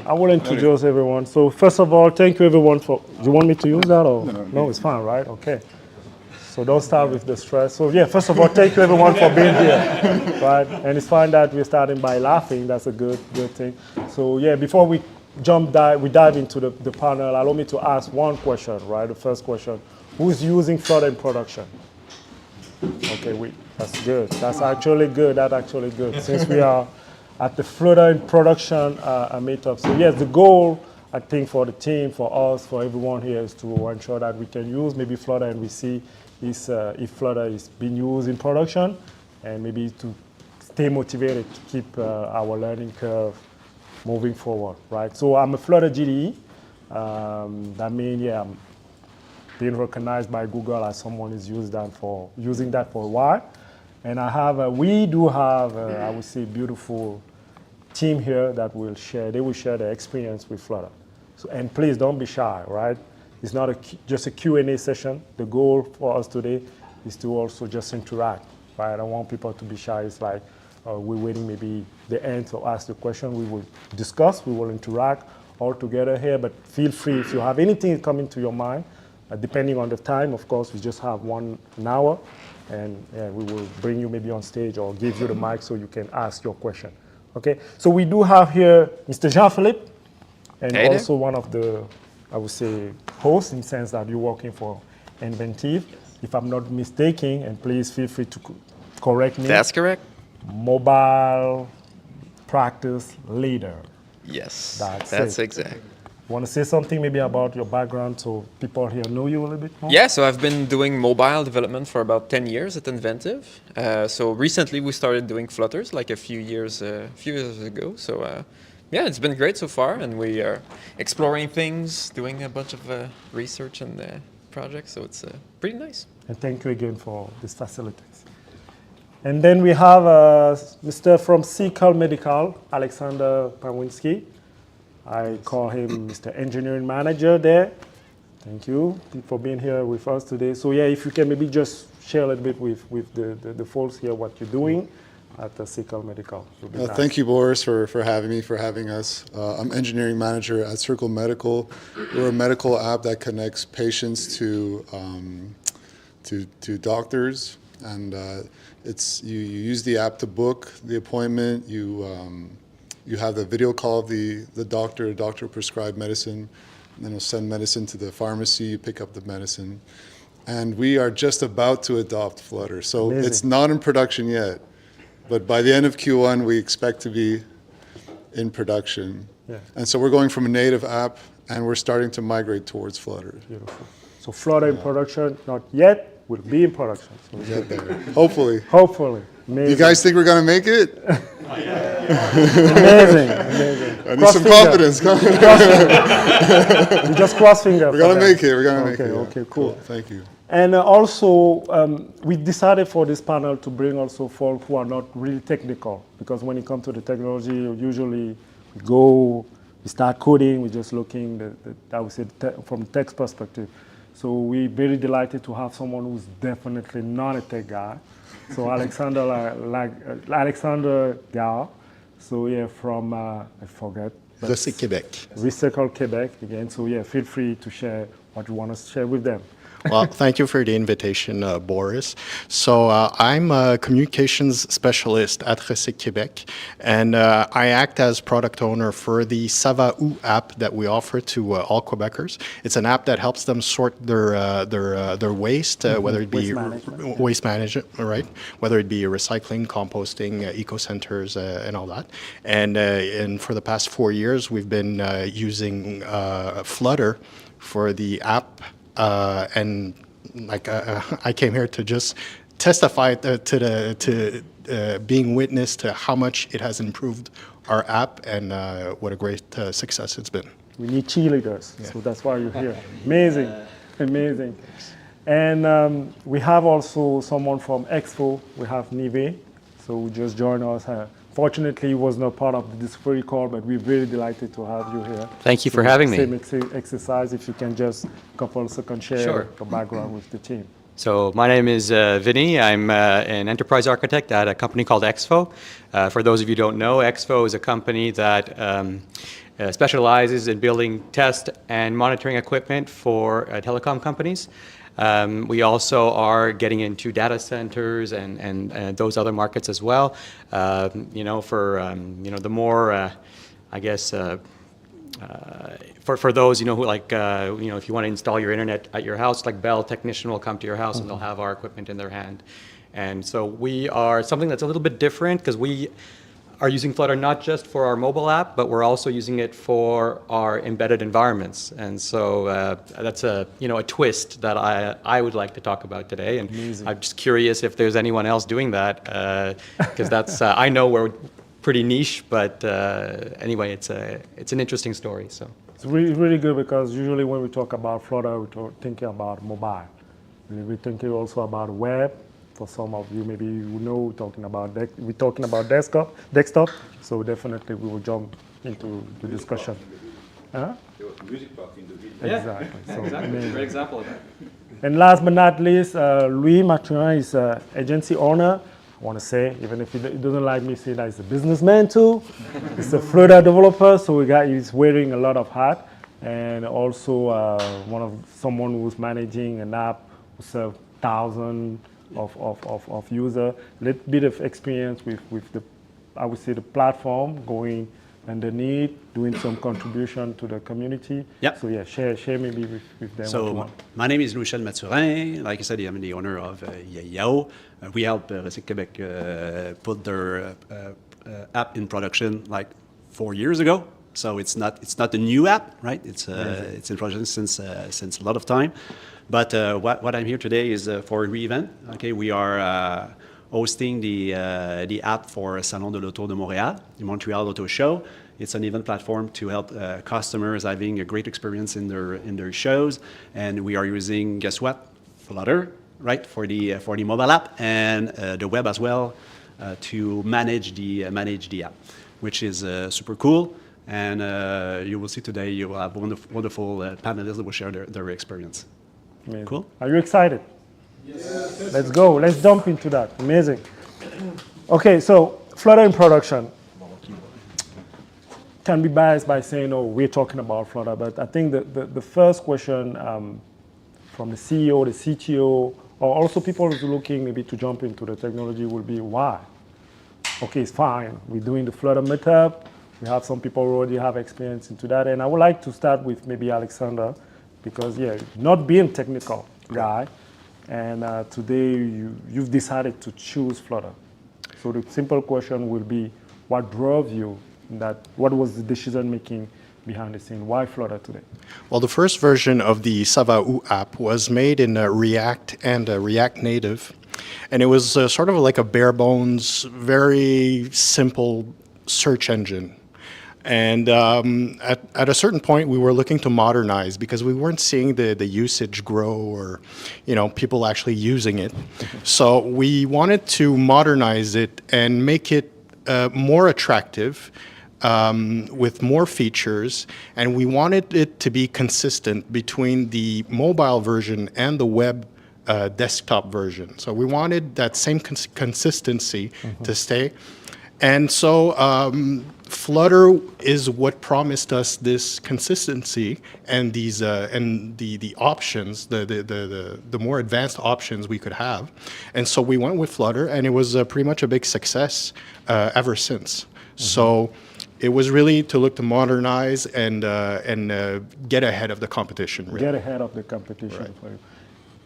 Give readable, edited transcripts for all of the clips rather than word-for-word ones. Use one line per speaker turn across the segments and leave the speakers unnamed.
I will introduce everyone. So first of all, thank you everyone for, you want me to use that or? No, it's fine, right? Okay. So don't start with the stress. So yeah, first of all, thank you everyone for being here, right? And it's fine that we're starting by laughing. That's a good thing. So yeah, before we dive into the panel, allow me to ask one question, right? The first question, who's using Flutter in production? Okay, that's good. That's actually good. That's actually good. Since we are at the Flutter in production meetup. So yes, the goal, I think, for the team, for us, for everyone here is to ensure that we can use maybe Flutter and we see if Flutter is being used in production, and maybe to stay motivated to keep our learning curve moving forward, right? So I'm a Flutter GDE. That means, yeah, I'm being recognized by Google as someone who's using that for a while. And we do have, I would say, beautiful team here that will share their experience with Flutter. So, and please don't be shy, right? It's not just a Q&A session. The goal for us today is to also just interact, right? I don't want people to be shy. It's like we're waiting maybe the end to ask the question. We will discuss, we will interact all together here, but feel free if you have anything coming to your mind, depending on the time, of course, we just have an hour, and we will bring you maybe on stage or give you the mic so you can ask your question. Okay, so we do have here Mr. Jean-Philippe, and also one of the, I would say, hosts in the sense that you're working for Inventive, if I'm not mistaken, and please feel free to correct me.
That's correct.
Mobile practice leader.
Yes,
that's
exact.
Want to say something maybe about your background so people here know you a little bit more?
Yeah, so I've been doing mobile development for about 10 years at Inventive. So recently we started doing Flutters like a few years ago. So yeah, it's been great so far, and we are exploring things, doing a bunch of research and projects. So it's pretty nice.
And thank you again for these facilities. And then we have Mr. from Secal Medical, Alexander Pawinski. I call him Mr. Engineering Manager there. Thank you for being here with us today. So yeah, if you can maybe just share a little bit with the folks here what you're doing at the Secal Medical.
Nice. Thank you, Boris, for having me, for having us. I'm Engineering Manager at Circle Medical. We're a medical app that connects patients to doctors, and you use the app to book the appointment. You have the video call of the doctor. The doctor will prescribe medicine, and then he'll send medicine to the pharmacy. You pick up the medicine. And we are just about to adopt Flutter. So Amazing. It's not in production yet, but by the end of Q1, we expect to be in production. Yeah. And so we're going from a native app, and we're starting to migrate towards Flutter.
Beautiful. So Flutter in production, not yet, will be in production. So
we'll get there. Hopefully.
Hopefully. Amazing.
You guys think we're going to make it?
Amazing.
I need some confidence.
We just cross fingers.
We're going to make it. We're going to make it. Yeah.
Okay, cool.
Thank you.
And also, we decided for this panel to bring also folk who are not really technical, because when it comes to the technology, usually we start coding, we're just looking, I would say, from text perspective. So we're very delighted to have someone who's definitely not a tech guy. So Alexander Gare, so yeah, from, I forget.
Recycle Quebec.
Recycle Quebec, again. So yeah, feel free to share what you want to share with them.
Well, thank you for the invitation, Boris. So I'm a communications specialist at Recycle Quebec, and I act as product owner for the Ça Va Où app that we offer to all Quebecers. It's an app that helps them sort their waste, whether it be waste management, right? Whether it be recycling, composting, eco centers, and all that. And for the past 4 years, we've been using Flutter for the app. And like I came here to just testify to being witness to how much it has improved our app, and what a great success it's been.
We need cheerleaders, so that's why you're here. Amazing, amazing. And we have also someone from Expo. We have Nive, so who just joined us. Fortunately, he was not part of the discovery call, but we're very delighted to have you here.
Thank you for having me.
Same exercise, if you can just a couple of seconds share your background with the team.
So my name is Vinny. I'm an enterprise architect at a company called Exfo. For those of you who don't know, Exfo is a company that specializes in building test and monitoring equipment for telecom companies. We also are getting into data centers and those other markets as well. The more, I guess, for those, who if you want to install your internet at your house, like Bell technician will come to your house and they'll have our equipment in their hand. And so we are something that's a little bit different because we are using Flutter not just for our mobile app, but we're also using it for our embedded environments. And so that's a twist that I would like to talk about today. And
Amazing.
I'm just curious if there's anyone else doing that, because that's I know we're pretty niche, but anyway, it's an interesting story. So
It's really good because usually when we talk about Flutter, we're thinking about mobile. We're thinking also about web. For some of you, maybe you know we're talking about desktop. So definitely we will jump into the discussion. Huh? Exactly. So,
exactly. Great example of that.
And last but not least, Louis Mathurin is an agency owner. I want to say, even if he doesn't like me saying that, he's a businessman too. He's a Flutter developer, so he's wearing a lot of hats. And also someone who's managing an app who serves thousands of users. A little bit of experience with the platform going underneath, doing some contribution to the community.
Yeah.
So yeah, share maybe with them.
So my name is Louis Mathurin. Like I said, I'm the owner of Yao. We helped Recyc Québec put their app in production like 4 years ago. So it's not a new app, right? It's in production since a lot of time. But what I'm here today is for a re-event. Okay, we are hosting the app for Salon de l'Auto de Montréal, the Montreal Auto Show. It's an event platform to help customers having a great experience in their shows, and we are using, guess what, Flutter, right, for the mobile app and the web as well to manage the app, which is super cool. And you will see today you will have wonderful panelists that will share their experience.
Amazing.
Cool.
Are you excited? Yes. Let's go. Let's jump into that. Amazing. Okay, so Flutter in production. Can be biased by saying, oh, we're talking about Flutter, but I think the first question from the CEO, the CTO, or also people who are looking maybe to jump into the technology will be why? Okay, it's fine. We're doing the Flutter Meetup. We have some people who already have experience into that. And I would like to start with maybe Alexander, because not being technical guy, and today you've decided to choose Flutter. So the simple question will be, what drove you? What was the decision making behind the scene? Why Flutter today?
Well, the first version of the Ça Va Où app was made in React and React Native. And it was sort of like a bare bones, very simple search engine. And at a certain point, we were looking to modernize because we weren't seeing the usage grow or, people actually using it. So we wanted to modernize it and make it more attractive with more features. And we wanted it to be consistent between the mobile version and the web desktop version. So we wanted that same consistency to stay. And so Flutter is what promised us this consistency and these and the options, the more advanced options we could have. And so we went with Flutter, and it was pretty much a big success ever since. So it was really to look to modernize and get ahead of the competition. Really.
Get ahead of the competition.
Right.
For you.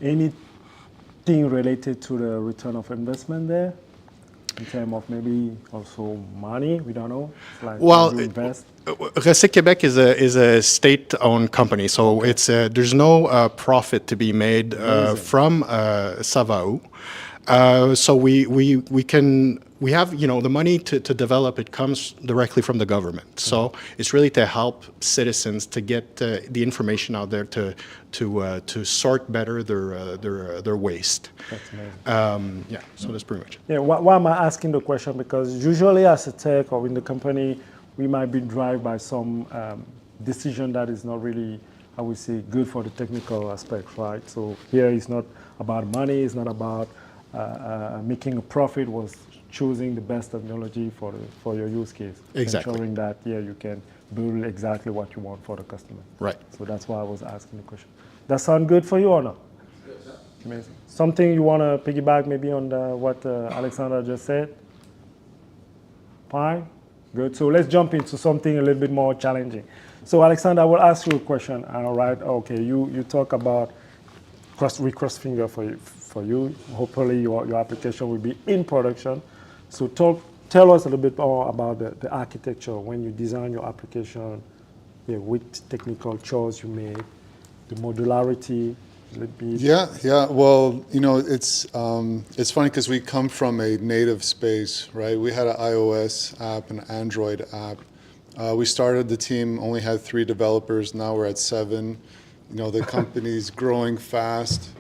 Anything related to the return of investment there? In terms of maybe also money, we don't know. Like
Well,
you invest.
Recyc Québec is a state-owned company, so it's there's no profit to be made from Ça Va Où. So we have the money to develop it comes directly from the government. So it's really to help citizens to get the information out there to sort better their waste.
That's amazing.
So that's pretty much it.
Yeah, why am I asking the question? Because usually as a tech or in the company, we might be driven by some decision that is not really I would say, good for the technical aspect, right? So here it's not about money, it's not about making a profit, was choosing the best technology for your use case.
Exactly.
Ensuring that, yeah, you can build exactly what you want for the customer.
Right.
So that's why I was asking the question. That sound good for you or not? Amazing. Something you want to piggyback maybe on what Alexander just said? Fine. Good. So let's jump into something a little bit more challenging. So Alexander, I will ask you a question. All right. Okay. You talk about we cross finger for you. Hopefully your application will be in production. So tell us a little bit more about the architecture when you design your application. Yeah, what technical choice you made, the modularity. A little bit.
Yeah. Well, it's funny because we come from a native space, right? We had an iOS app, an Android app. We started the team, only had 3 developers. Now we're at 7. The company's growing fast,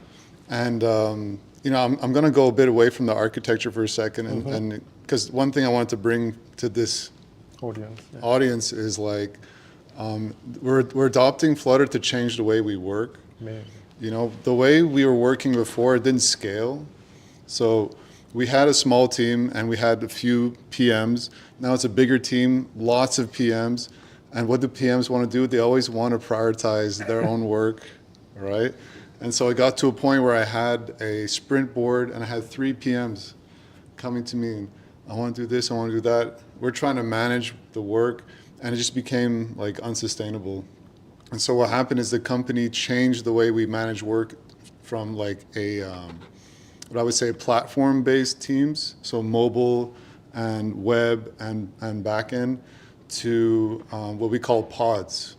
and I'm going to go a bit away from the architecture for a second, and because one thing I wanted to bring to this audience is like we're adopting Flutter to change the way we work.
Man.
The way we were working before, it didn't scale. So we had a small team and we had a few PMs. Now it's a bigger team, lots of PMs. And what do PMs want to do? They always want to prioritize their own work, right? And so I got to a point where I had a sprint board and I had 3 PMs coming to me. And I want to do this, I want to do that. We're trying to manage the work, and it just became like unsustainable. And so what happened is the company changed the way we manage work from like what I would say platform-based teams, so mobile and web and backend, to what we call pods.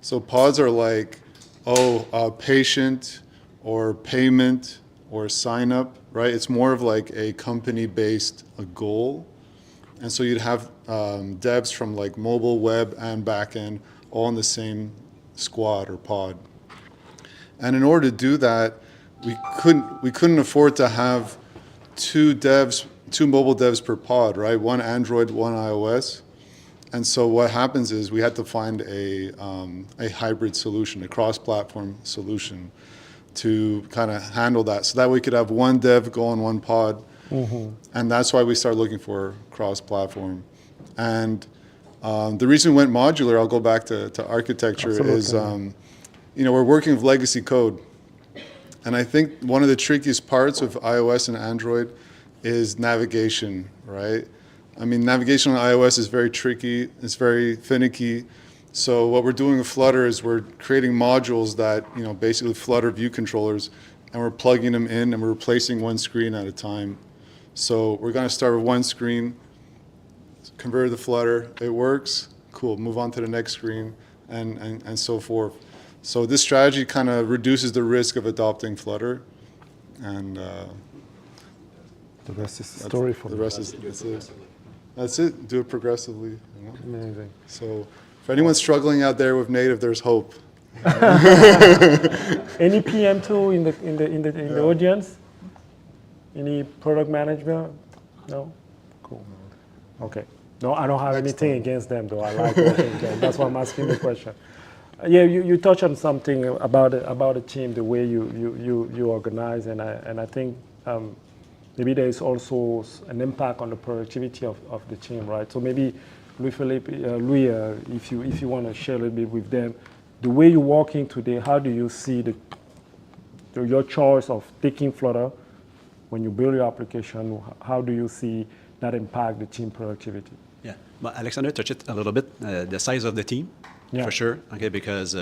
So pods are like, patient or payment or sign up, right? It's more of like a company-based goal. And so you'd have devs from like mobile, web, and backend all in the same squad or pod. And in order to do that, we couldn't afford to have 2 mobile devs per pod, right? 1 Android, 1 iOS. And so what happens is we had to find a hybrid solution, a cross-platform solution to kind of handle that. So that we could have 1 dev go on 1 pod. And that's why we started looking for cross-platform. And the reason we went modular, I'll go back to architecture, is we're working with legacy code. And I think one of the trickiest parts of iOS and Android is navigation, right? I mean, navigation on iOS is very tricky, it's very finicky. So what we're doing with Flutter is we're creating modules that, basically Flutter view controllers, and we're plugging them in and we're replacing 1 screen at a time. So we're going to start with 1 screen, convert to Flutter, it works, cool, move on to the next screen, and so forth. So this strategy kind of reduces the risk of adopting Flutter, and
the rest is story for
the rest. That's it. Do it progressively.
Amazing.
So, if anyone's struggling out there with native, there's hope.
Any PM too in the audience? Any product management? No. Cool. Okay. No, I don't have anything against them though. I like working with them. That's why I'm asking the question. Yeah, you touched on something about the team, the way you organize, and I think maybe there is also an impact on the productivity of the team, right? So maybe Louis, if you want to share a little bit with them, the way you're working today, how do you see your choice of taking Flutter when you build your application? How do you see that impact the team productivity?
Yeah, but Alexander touched it a little bit, the size of the team. Yeah. For sure, okay, because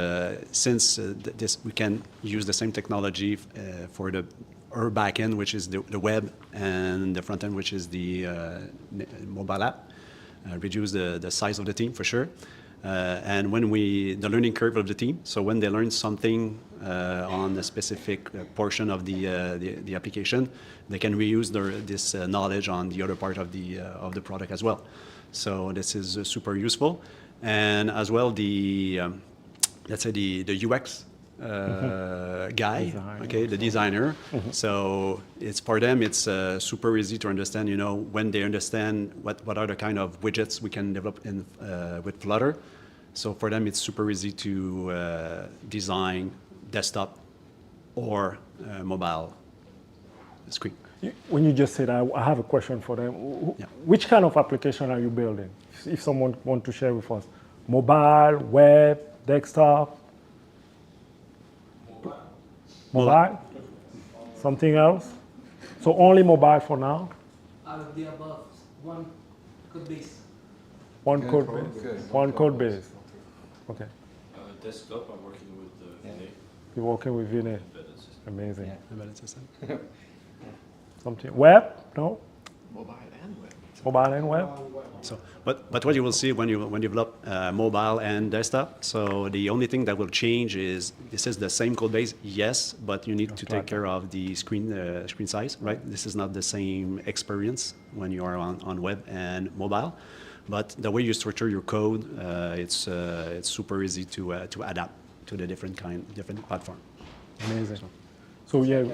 since we can use the same technology for our backend, which is the web, and the front end, which is the mobile app, reduce the size of the team for sure. And when the learning curve of the team, so when they learn something on a specific portion of the application, they can reuse this knowledge on the other part of the product as well. So this is super useful. And as well, let's say the UX guy, okay, the designer. So it's for them, it's super easy to understand. When they understand what are the kind of widgets we can develop with Flutter, So for them, it's super easy to design desktop or mobile screen.
When you just said, I have a question for them.
Yeah.
Which kind of application are you building? If someone wants to share with us, mobile, web, desktop, mobile, something else. So only mobile for now.
Out of the above, one code base.
One code base. One code base. Okay.
Desktop, I'm working with Vinay.
You're working with Vinay.
Embedded system.
Amazing.
Embedded system.
Something web? No.
Mobile and web.
Mobile and web.
So, but what you will see when you develop mobile and desktop, so the only thing that will change is this is the same code base, yes, but you need to take care of the screen size, right? This is not the same experience when you are on web and mobile, but the way you structure your code, it's super easy to adapt to the different platform.
Amazing. So yeah,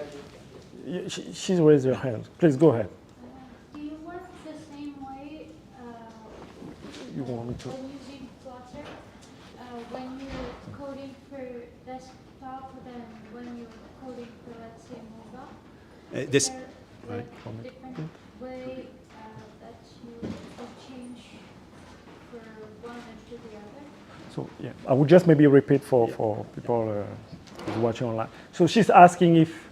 she's raised her hand. Please go ahead.
Do you work the same way
You want me to?
when using Flutter? When you're coding for desktop than when you're coding for, let's say, mobile?
This,
Is there like a different way that you would change for one and to the other?
So yeah, I would just maybe repeat for people who's watching online. So she's asking if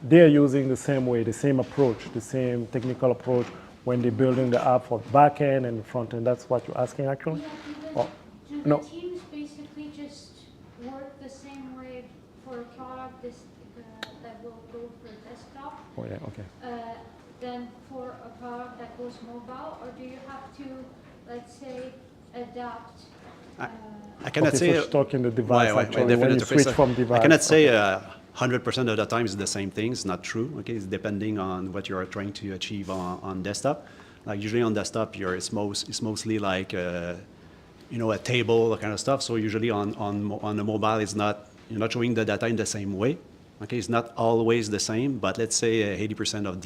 they're using the same way, the same approach, the same technical approach when they're building the app for back end and front end. That's what you're asking actually?
Yeah, do the
no.
teams basically just work the same way for a product that will go for desktop?
Oh yeah, okay.
Than for a product that goes mobile, or do you have to, let's say, adapt?
I cannot
Okay,
say.
so she's talking the device actually, when you
definitely.
switch from device.
I cannot say 100% of the time is the same thing. It's not true. Okay, it's depending on what you are trying to achieve on desktop. Like usually on desktop, it's mostly like a table, that kind of stuff. So usually on the mobile, you're not showing the data in the same way. Okay, it's not always the same, but let's say 80% of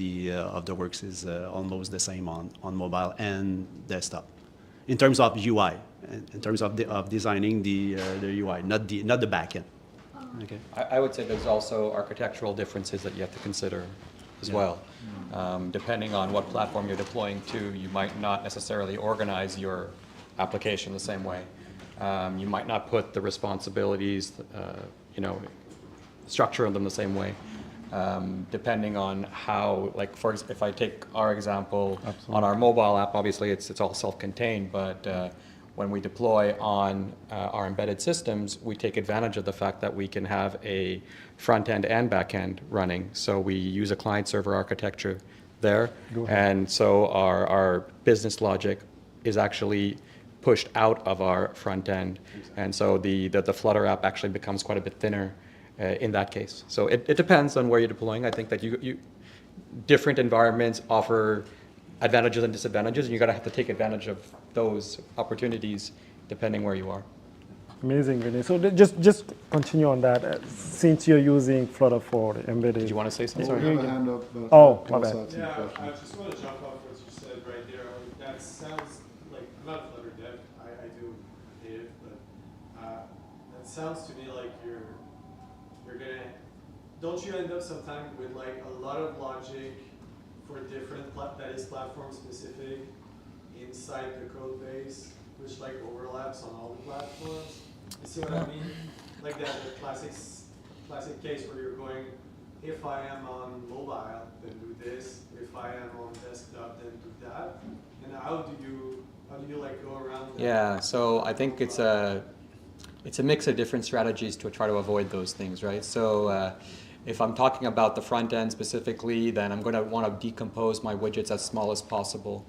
the works is almost the same on mobile and desktop. In terms of UI, in terms of designing the UI, not the backend. Okay.
I would say there's also architectural differences that you have to consider as well. Depending on what platform you're deploying to, you might not necessarily organize your application the same way. You might not put the responsibilities, structure them the same way. Depending on how, like if I take our example, on our mobile app, obviously it's all self-contained, but when we deploy on our embedded systems, we take advantage of the fact that we can have a front end and back end running. So we use a client server architecture there. And so our business logic is actually pushed out of our front end. And so the Flutter app actually becomes quite a bit thinner in that case. So it depends on where you're deploying. I think that you different environments offer advantages and disadvantages, and you're going to have to take advantage of those opportunities depending where you are.
Amazing, Vinay. So just continue on that. Since you're using Flutter for the embedded.
Did you want to say something?
We have a hand up.
Oh, my bad.
Yeah, I just want to jump off what you said right there. Like, that sounds like, I'm not a Flutter dev, I do native, but that sounds to me like you're gonna, don't you end up sometimes with like a lot of logic for different, that is platform specific inside the code base, which like overlaps on all the platforms? You see what I mean? Like the classic case where you're going, if I am on mobile, then do this. If I am on desktop, then do that. And how do you like go around that?
Yeah, so I think it's a mix of different strategies to try to avoid those things, right? So if I'm talking about the front end specifically, then I'm going to want to decompose my widgets as small as possible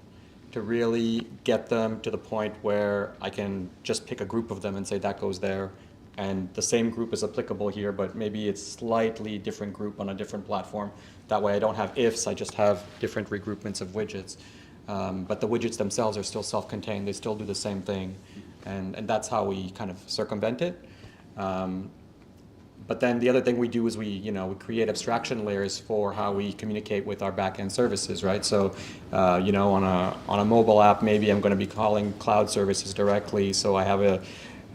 to really get them to the point where I can just pick a group of them and say that goes there. And the same group is applicable here, but maybe it's slightly different group on a different platform. That way I don't have ifs, I just have different regroupments of widgets. But the widgets themselves are still self-contained, they still do the same thing. And that's how we kind of circumvent it. But then the other thing we do is we create abstraction layers for how we communicate with our back-end services, right? So, on a mobile app, maybe I'm going to be calling cloud services directly. So I have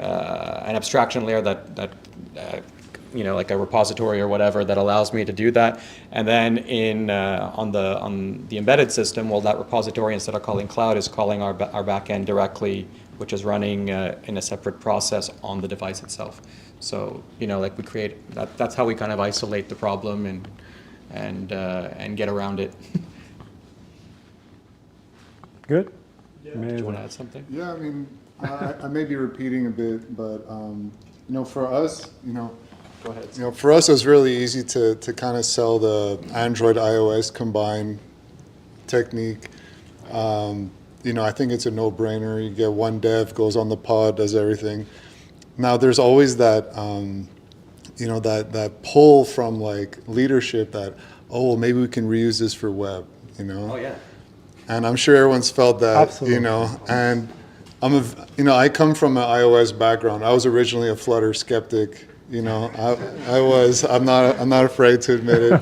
an abstraction layer that you know, like a repository or whatever that allows me to do that. And then on the embedded system, well, that repository, instead of calling cloud, is calling our backend directly, which is running in a separate process on the device itself. So, you know, like we create that's how we kind of isolate the problem and get around it.
Good?
Do you want to add something?
Yeah, I mean, I may be repeating a bit, but you know, for us, you know,
Go ahead.
you know, for us, it was really easy to kind of sell the Android iOS combined technique. You know, I think it's a no-brainer. You get one dev, goes on the pod, does everything. Now, there's always that, you know, that pull from like leadership that, oh, well, maybe we can reuse this for web. You know.
Oh yeah.
And I'm sure everyone's felt that.
Absolutely.
You know, and you know, I come from an iOS background. I was originally a Flutter skeptic. You know, I'm not afraid to admit it.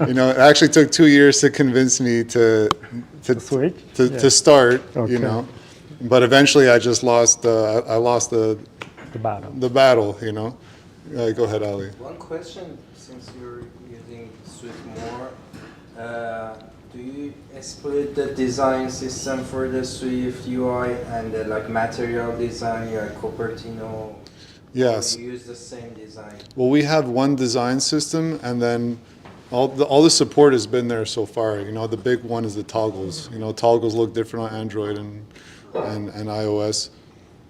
You know, it actually took 2 years to convince me to
switch?
to start.
Okay.
You know, but eventually I just lost. I lost
The battle.
the battle. You know, go ahead, Ali.
One question, since you're using Swift more, do you split the design system for the Swift UI and the like material design, Cupertino?
Yes.
Or you use the same design?
Well, we have one design system, and then all the support has been there so far. You know, the big one is the toggles. You know, toggles look different on Android and iOS,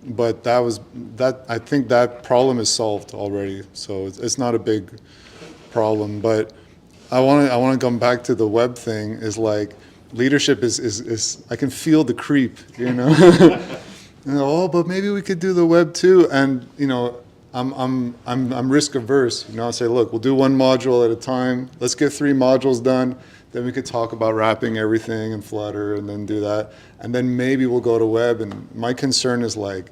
but I think that problem is solved already. So it's not a big problem. But I want to come back to the web thing. Is like leadership is I can feel the creep. You know. You know, oh, but maybe we could do the web too. And you know, I'm risk averse. You know, I say, look, we'll do one module at a time. Let's get 3 modules done. Then we could talk about wrapping everything in Flutter, and then do that. And then maybe we'll go to web. And my concern is like,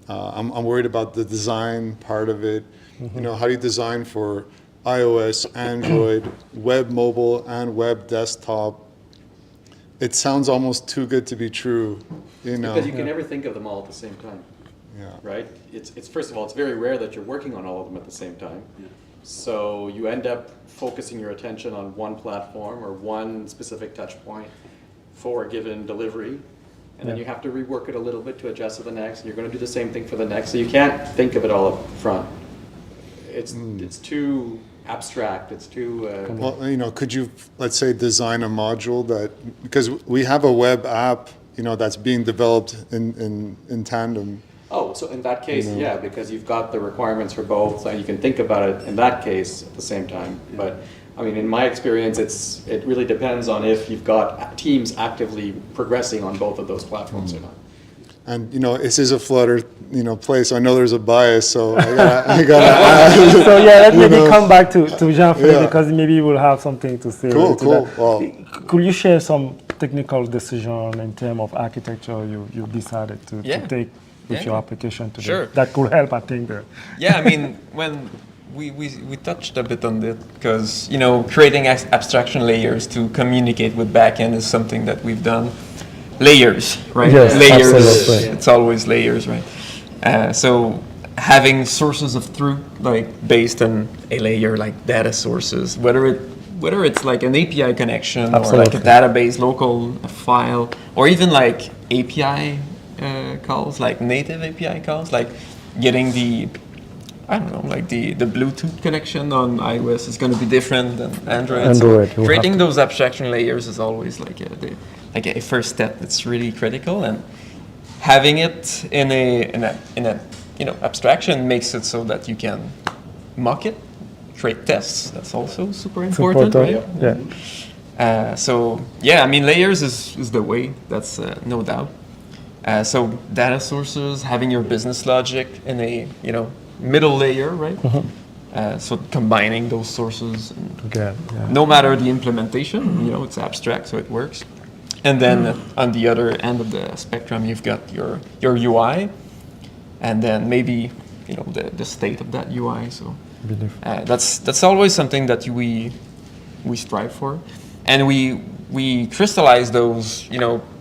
I'm worried about the design part of it. Mm-hmm. You know, how do you design for iOS, Android, web mobile, and web desktop? It sounds almost too good to be true, you know.
Because you can never think of them all at the same time.
Yeah.
Right? It's first of all, it's very rare that you're working on all of them at the same time. Yeah. So you end up focusing your attention on one platform or one specific touch point for a given delivery. And then you have to rework it a little bit to adjust to the next. And you're going to do the same thing for the next. So you can't think of it all up front. It's too abstract. It's too.
Well, you know, could you, let's say, design a module that, because we have a web app, you know, that's being developed in tandem.
Oh, so in that case, yeah, because you've got the requirements for both, so you can think about it in that case at the same time. Yeah. But I mean, in my experience, it really depends on if you've got teams actively progressing on both of those platforms or not.
And you know, this is a Flutter, you know, place. I know there's a bias, so I gotta.
So yeah, let's maybe come back to Jean-Philippe, because maybe we'll have something to say.
Cool.
That.
Well,
could you share some technical decision in terms of architecture you decided to take with your application today?
Sure.
That could help, I think.
Yeah, I mean, when we touched a bit on it, because you know, creating abstraction layers to communicate with backend is something that we've done. Layers, right?
Yes,
layers.
absolutely.
It's always layers, right? So having sources of truth, like based on a layer, like data sources, whether it's like an API connection or like a database, local file, or even like API calls, like native API calls, like getting the Bluetooth connection on iOS is going to be different than Android. So creating those abstraction layers is always like a first step that's really critical, and having it in a abstraction makes it so that you can mock it, create tests. That's also super important, right?
Yeah.
So yeah, I mean, layers is the way. That's no doubt. So data sources, having your business logic in a middle layer, right? Mm-hmm. So combining those sources, no matter the implementation, it's abstract, so it works. And then on the other end of the spectrum, you've got your UI, and then maybe the state of that UI. So that's always something that we strive for, and we crystallize those,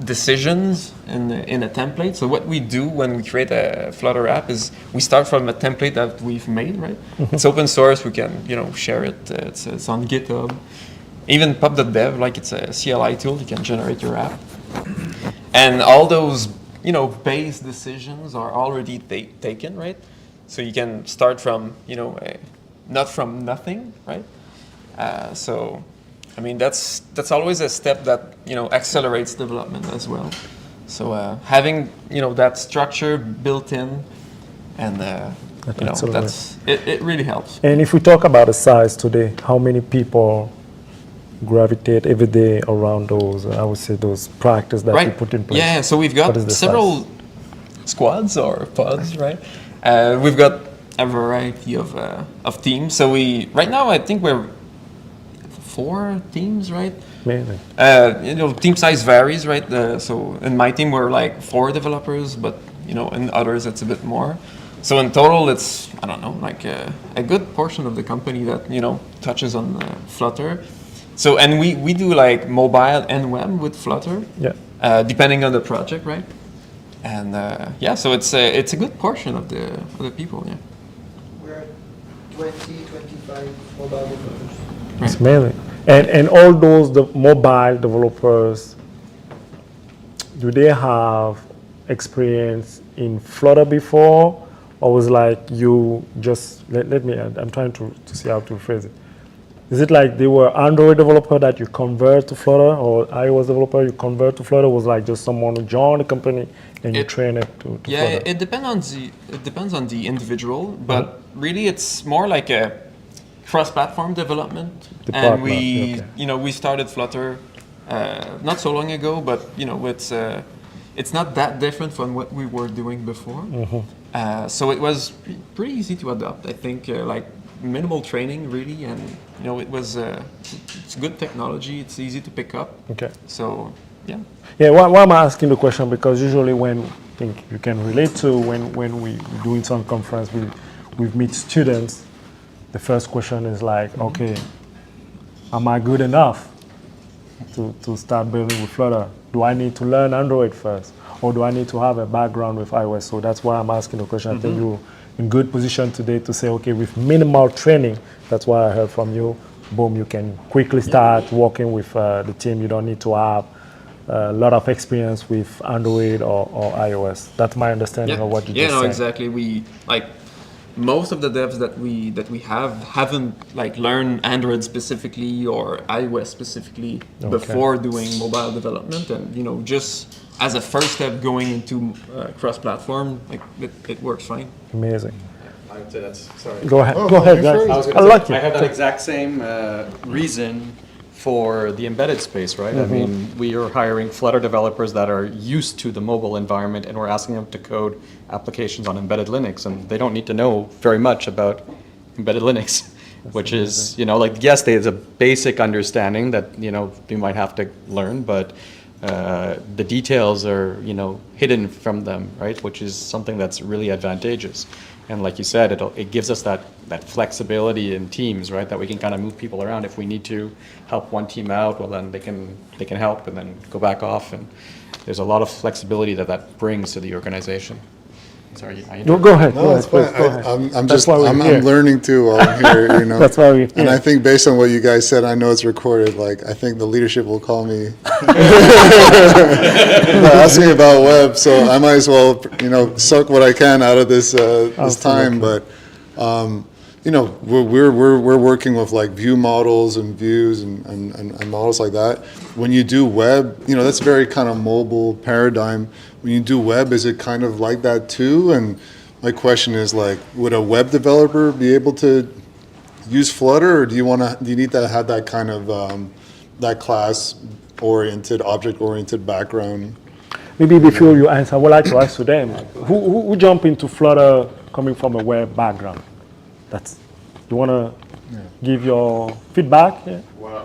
decisions in a template. So what we do when we create a Flutter app is we start from a template that we've made, right? It's open source. We can, share it. It's on GitHub. Even pub.dev, like it's a CLI tool, you can generate your app. And all those, base decisions are already taken, right? So you can start from, not from nothing, right? So, I mean, that's always a step that, accelerates development as well. So having, that structure built in and, it really helps.
And if we talk about the size today, how many people gravitate every day around those, I would say, those practice that you put in place?
Yeah, so we've got several squads or pods, right? We've got a variety of teams. So right now, I think we're 4 teams, right?
Amazing.
Team size varies, right? So in my team, we're like 4 developers, but in others, it's a bit more. So in total, it's, I don't know, like a good portion of the company that, touches on Flutter. So, and we do like mobile and web with Flutter, depending on the project, right? And so it's a good portion of the people, yeah.
We're at 25 mobile developers.
It's amazing. And all those mobile developers, do they have experience in Flutter before? Or was like you just, let me, I'm trying to see how to phrase it. Is it like they were Android developer that you convert to Flutter, or iOS developer you convert to Flutter? Was like just someone who joined the company and you train it to Flutter?
It depends on the individual, but really it's more like a cross-platform development. And we started Flutter not so long ago, but it's not that different from what we were doing before. So it was pretty easy to adopt. I think like minimal training really, and it was it's good technology. It's easy to pick up.
Okay.
So yeah.
Yeah. Why am I asking the question? Because usually when I think you can relate to when we doing some conference, we meet students. The first question is like, okay, am I good enough to start building with Flutter? Do I need to learn Android first, or do I need to have a background with iOS? So that's why I'm asking the question. I think you're in good position today to say, okay, with minimal training, that's what I heard from you. Boom, you can quickly start working with the team. You don't need to have a lot of experience with Android or iOS. That's my understanding of what you just said.
Yeah, exactly. We most of the devs that we haven't like learned Android specifically or iOS specifically before doing mobile development, and just as a first step going into cross-platform, like it works fine.
Amazing.
I would say that's sorry.
Go ahead, guys.
I have that exact same reason for the embedded space, right? I mean, we are hiring Flutter developers that are used to the mobile environment, and we're asking them to code applications on embedded Linux, and they don't need to know very much about embedded Linux, which is, yes, there's a basic understanding that, they might have to learn, but the details are, hidden from them, right? Which is something that's really advantageous. And like you said, it gives us that flexibility in teams, right? That we can kind of move people around. If we need to help one team out, well, then they can help and then go back off. And there's a lot of flexibility that brings to the organization. Sorry,
go ahead.
No, it's fine. I'm learning too while I'm here,
That's why we're here.
And I think based on what you guys said, I know it's recorded. Like, I think the leadership will call me ask me about web, so I might as well, suck what I can out of this time. But we're working with like view models and views and models like that. When you do web, that's very kind of mobile paradigm. When you do web, is it kind of like that too? And my question is like, would a web developer be able to use Flutter, or do you need to have that kind of that class-oriented, object-oriented background?
Maybe before you answer, I would like to ask to them, who jump into Flutter coming from a web background? You want to give your feedback? Yeah?
What I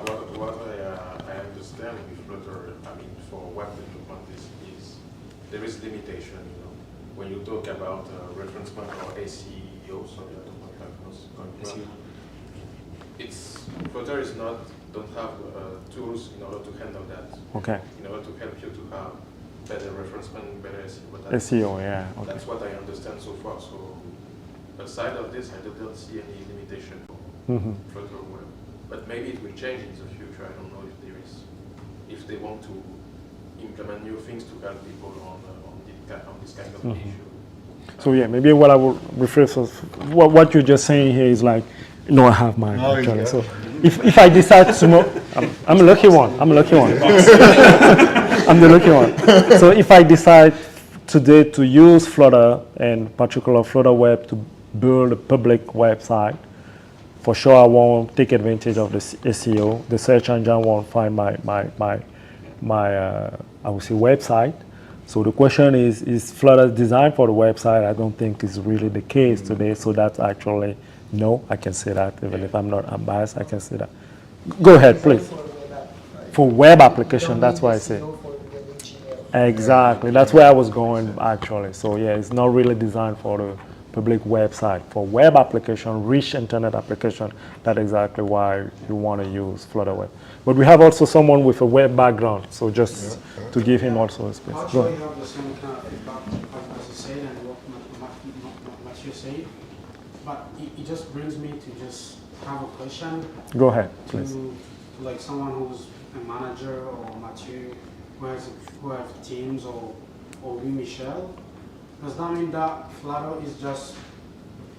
understand with Flutter, for web development is there is limitation. When you talk about referencement or SEO, sorry, I don't know how Flutter is not, don't have tools in order to handle that.
Okay.
In order to help you to have better referencement, better SEO. But
SEO, yeah. Okay.
That's what I understand so far. So aside of this, I don't see any limitation for Flutter web. But maybe it will change in the future. I don't know if there is, if they want to implement new things to help people on this kind of issue.
So yeah, maybe what I would refer to, what you're just saying here is like, no, I have mine actually.
Yeah.
So if I decide tomorrow, I'm a lucky one. I'm a lucky one. I'm the lucky one. So if I decide today to use Flutter, and particular Flutter Web, to build a public website, for sure I won't take advantage of the SEO. The search engine won't find my I would say website. So the question is Flutter designed for the website? I don't think is really the case today. So that's actually no. I can say that even if I'm not biased, I can say that. Go ahead, please. For web application, that's why I say. Exactly. That's where I was going actually. So yeah, it's not really designed for the public website. For web application, rich internet application, that's exactly why you want to use Flutter Web. But we have also someone with a web background, so just to give him also a space.
Actually, I have the same kind of feedback as you said and what Mathieu said, but it just brings me to just have a question.
Go ahead, please.
To like someone who's a manager or Mathieu, who have teams, or Louis Michel. Does that mean that Flutter is just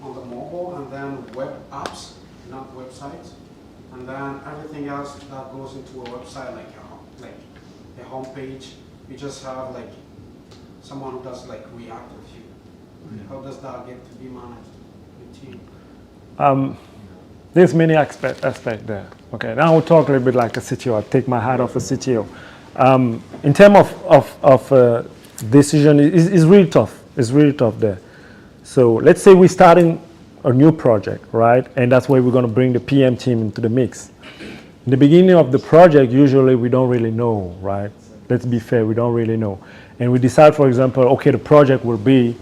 on the mobile and then web apps, not websites? And then everything else that goes into a website, like a homepage, you just have like someone who does like React with you. How does that get to be managed with you?
There's many aspect there. Okay, now we'll talk a little bit like a CTO. I'll take my hat off a CTO. In terms of decision, it's really tough. It's really tough there. So let's say we're starting a new project, right? And that's where we're going to bring the PM team into the mix. In the beginning of the project, usually we don't really know, right? Let's be fair, we don't really know. And we decide, for example, okay, the project will be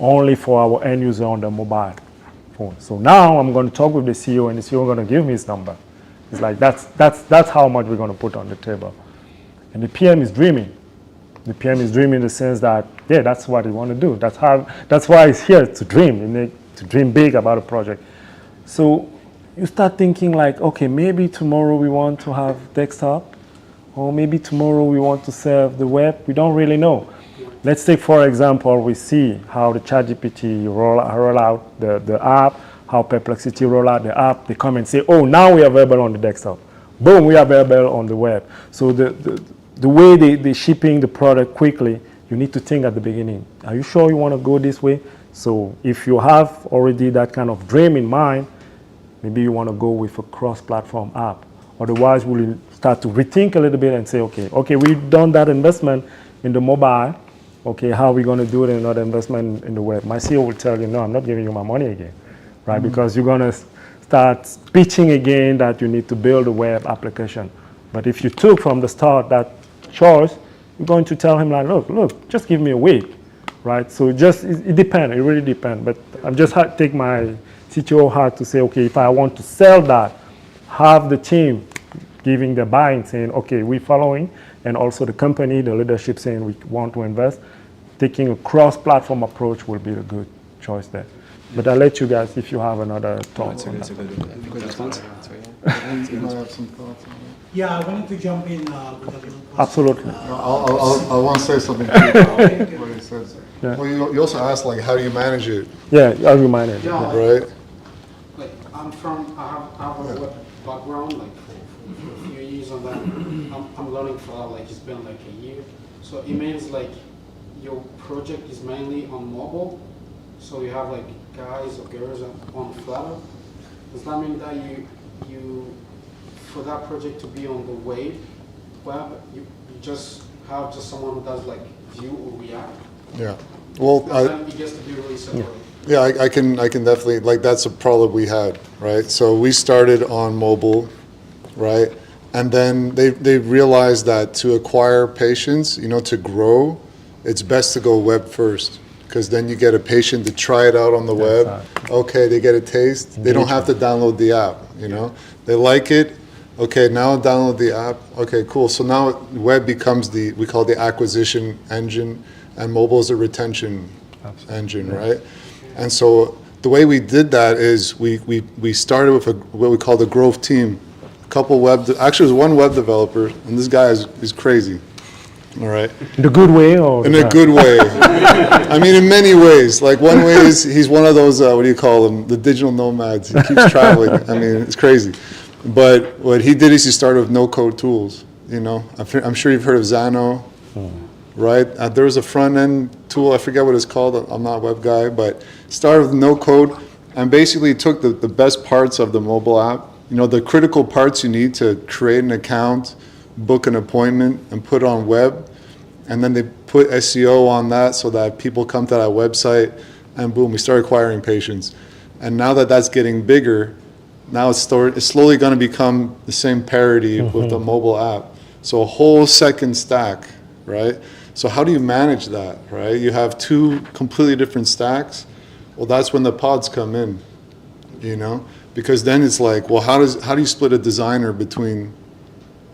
only for our end user on the mobile phone. So now I'm going to talk with the CEO, and the CEO is going to give me his number. It's like, that's how much we're going to put on the table. And the PM is dreaming. The PM is dreaming in the sense that, yeah, that's what he want to do. That's why he's here, to dream, to dream big about a project. So you start thinking like, okay, maybe tomorrow we want to have desktop, or maybe tomorrow we want to serve the web. We don't really know. Let's take, for example, we see how the ChatGPT roll out the app, how Perplexity roll out the app. They come and say, oh, now we are available on the desktop. Boom, we are available on the web. So the way they're shipping the product quickly, you need to think at the beginning, are you sure you want to go this way? So if you have already that kind of dream in mind, maybe you want to go with a cross-platform app. Otherwise, we'll start to rethink a little bit and say, okay, we've done that investment in the mobile. Okay, how are we going to do it in another investment in the web? My CEO will tell you, no, I'm not giving you my money again, right? Because you're going to start pitching again that you need to build a web application. But if you took from the start that choice, you're going to tell him like, look, just give me a week, right? So it depends, it really depends. But I'm just take my CTO hat to say, okay, if I want to sell that, have the team giving the buying, saying, okay, we're following, and also the company, the leadership saying we want to invest, taking a cross-platform approach will be a good choice there. But I'll let you guys, if you have another thought on that.
Good response.
You might have some thoughts on it.
Yeah, I wanted to jump in with a little question.
Absolutely.
I want to say something to what he says.
Yeah.
Well, you also asked, like, how do you manage it?
Yeah, how do you manage it?
Yeah.
Right?
Like I have a web background, like for a few years, and then I'm learning Flutter, like it's been like a year. So it means like your project is mainly on mobile. So you have like guys or girls on Flutter. Does that mean that you for that project to be on the web, you just have someone who does like Vue or React?
Yeah. Well,
it gets to be really separate.
Yeah, I can definitely, like, that's a problem we had, right? So we started on mobile, right? And then they realized that to acquire patients, to grow, it's best to go web first, because then you get a patient to try it out on the web. Okay, they get a taste. They don't have to download the app. you know? They like it. Okay, now download the app. Okay, cool. So now web becomes we call it the acquisition engine, and mobile is a retention engine, right? And so the way we did that is we started with what we call the growth team. A couple actually, there's one web developer, and this guy is crazy. All right.
In a good way, or
in a good way? I mean, in many ways. Like one way is he's one of those what do you call them? The digital nomads. He keeps traveling. I mean, it's crazy. But what he did is he started with no-code tools. You know, I'm sure you've heard of Xano, right? There was a front-end tool. I forget what it's called. I'm not a web guy, but started with no-code and basically took the best parts of the mobile app. You know, the critical parts you need to create an account, book an appointment, and put it on web. And then they put SEO on that so that people come to that website, and boom, we start acquiring patients. And now that that's getting bigger, now it's slowly going to become the same parity with the mobile app. So a whole second stack, right? So how do you manage that, right? You have two completely different stacks. Well, that's when the pods come in, you know? Because then it's like, well, how do you split a designer between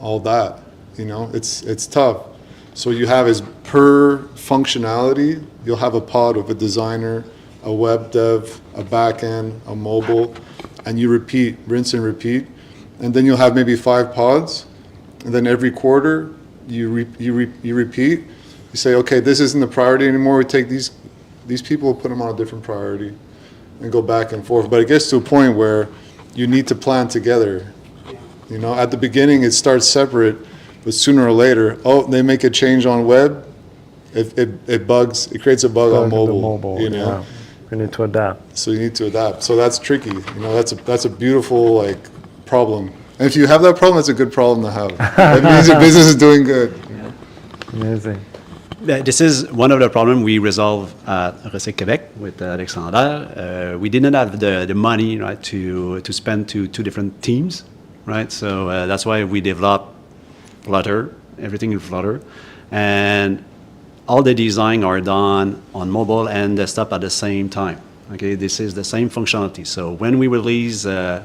all that? You know, it's tough. So you have is per functionality, you'll have a pod with a designer, a web dev, a backend, a mobile, and you repeat, rinse and repeat. And then you'll have maybe 5 pods, and then every quarter you repeat. You say, okay, this isn't the priority anymore. We take these people, put them on a different priority, and go back and forth. But it gets to a point where you need to plan together. You know, at the beginning it starts separate, but sooner or later, they make a change on web, it bugs, it creates a bug on mobile. You know,
yeah. You need to adapt.
So you need to adapt. So that's tricky. You know, that's a beautiful problem. And if you have that problem, that's a good problem to have. That means your business is doing good.
Amazing.
This is one of the problems we resolve at Recyc Québec with Alexandre. We didn't have the money, right, to spend to 2 different teams, right? So that's why we developed Flutter, everything in Flutter, and all the design are done on mobile and desktop at the same time. Okay, this is the same functionality. So when we released a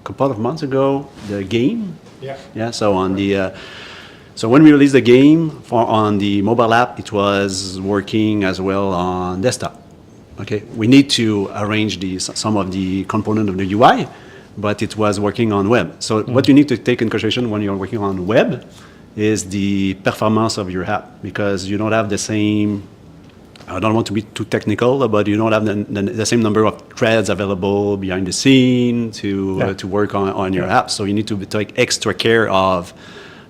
couple of months ago the game, so on the so when we released the game on the mobile app, it was working as well on desktop. Okay, we need to arrange some of the component of the UI, but it was working on web. So what you need to take in consideration when you're working on web is the performance of your app, because you don't have the same, I don't want to be too technical, but you don't have the same number of threads available behind the scene to work on your app. So you need to take extra care of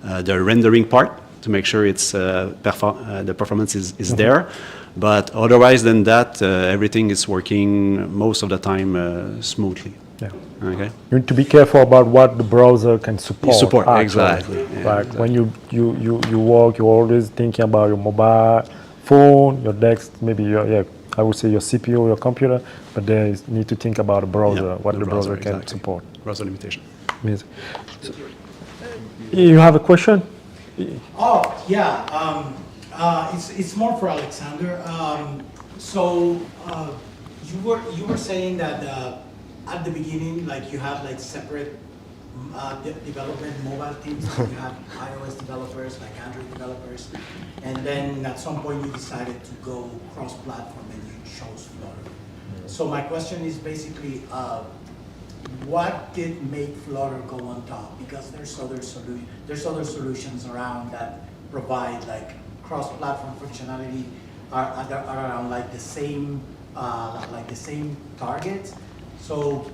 the rendering part to make sure it's the performance is there. But otherwise than that, everything is working most of the time smoothly.
Yeah.
Okay.
You need to be careful about what the browser can support.
Actually. Exactly.
Like when you work, you're always thinking about your mobile phone, your desk, maybe I would say your CPU, your computer, but then you need to think about the browser, what the browser can support.
Browser limitation.
Amazing. So, you have a question?
Oh, yeah. It's more for Alexander. So you were saying that at the beginning, like you have like separate development mobile teams. Like you have iOS developers, like Android developers, and then at some point you decided to go cross-platform and you chose Flutter. So my question is basically, what did make Flutter go on top? Because there's other solutions around that provide like cross-platform functionality are around like the same target. So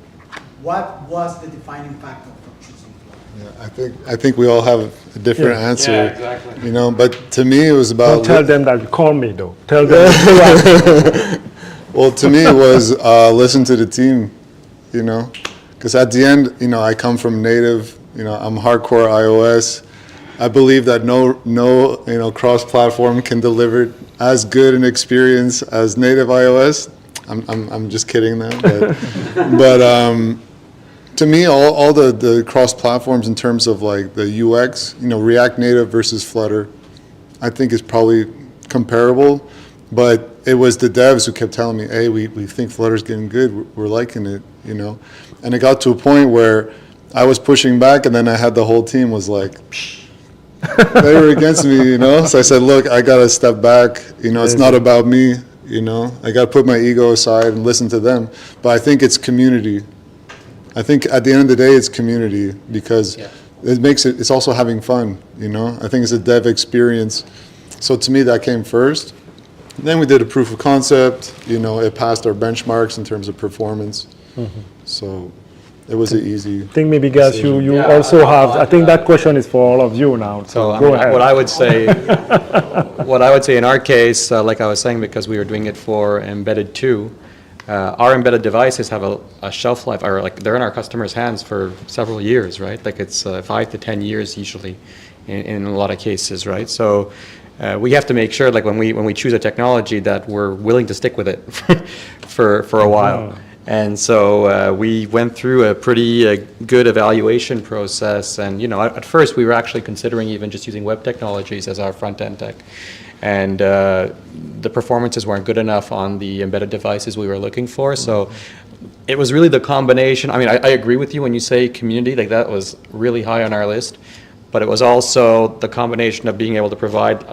what was the defining factor for choosing Flutter?
Yeah, I think we all have a different answer.
Yeah, exactly.
You know, but to me it was about.
Don't tell them that you call me though. Tell them.
Well, to me it was listen to the team. You know, because at the end, you know, I come from native. You know, I'm hardcore iOS. I believe that no cross-platform can deliver as good an experience as native iOS. I'm just kidding there, but to me, all the cross platforms in terms of like the UX, you know, React Native versus Flutter, I think is probably comparable. But it was the devs who kept telling me, "Hey, we think Flutter's getting good. We're liking it," you know. And it got to a point where I was pushing back, and then I had the whole team was like, they were against me, you know? So I said, look, I got to step back. You know, it's not about me, you know? I got to put my ego aside and listen to them. But I think it's community. I think at the end of the day, it's community because it makes it, it's also having fun, you know? I think it's a dev experience. So to me, that came first. Then we did a proof of concept. You know, it passed our benchmarks in terms of performance. So it was easy.
I think maybe, guys, you also have, I think that question is for all of you now. So go ahead.
What I would say in our case, like I was saying, because we were doing it for embedded 2, our embedded devices have a shelf life, or like they're in our customers' hands for several years, right? Like it's 5 to 10 years usually in a lot of cases, right? So we have to make sure, like when we choose a technology, that we're willing to stick with it for a while. And so we went through a pretty good evaluation process. And, you know, at first we were actually considering even just using web technologies as our front-end tech. And the performances weren't good enough on the embedded devices we were looking for. So it was really the combination. I mean, I agree with you when you say community, like that was really high on our list. But it was also the combination of being able to provide,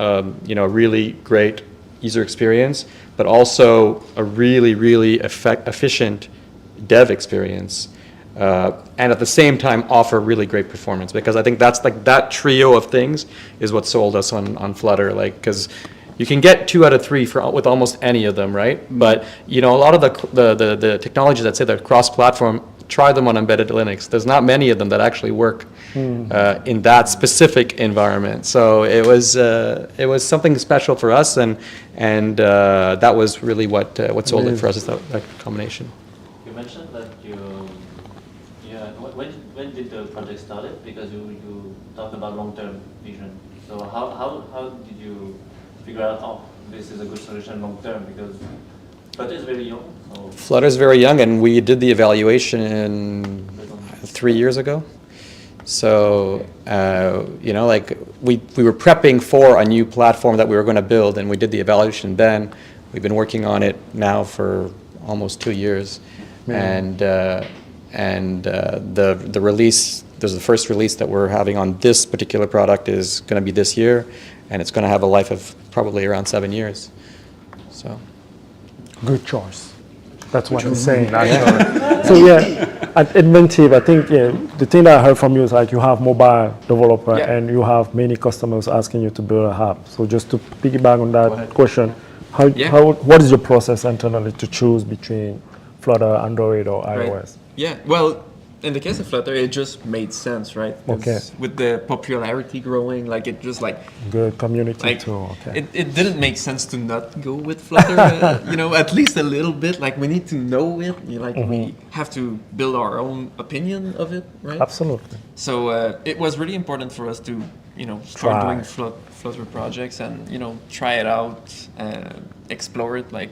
you know, a really great user experience, but also a really, really efficient dev experience, and at the same time offer really great performance. Because I think that's like that trio of things is what sold us on Flutter. Like, because you can get 2 out of 3 with almost any of them, right? But you know, a lot of the technologies that say they're cross-platform, try them on embedded Linux. There's not many of them that actually work in that specific environment. So it was something special for us, and that was really what sold it for us, is that combination.
You mentioned that when did the project started? Because you talked about long-term vision. So how did you figure out, oh, this is a good solution long-term? Because Flutter is very young. So
Flutter is very young, and we did the evaluation 3 years ago. So, you know, like we were prepping for a new platform that we were going to build, and we did the evaluation then. We've been working on it now for almost 2 years. And the release, there's the first release that we're having on this particular product is going to be this year, and it's going to have a life of probably around 7 years. So.
Good choice. That's what he's saying. Actually. So yeah, at Inventive, I think the thing that I heard from you is like you have mobile developer and you have many customers asking you to build a app. So just to piggyback on that question, what is your process internally to choose between Flutter, Android, or iOS?
Right. Yeah. Well, in the case of Flutter, it just made sense, right?
Okay.
With the popularity growing, like it just like
good community
like,
too. Okay.
It didn't make sense to not go with Flutter, you know, at least a little bit. Like we need to know it. You know, like we have to build our own opinion of it, right?
Absolutely.
So it was really important for us to, you know, start doing Flutter projects and, you know, try it out, explore it, like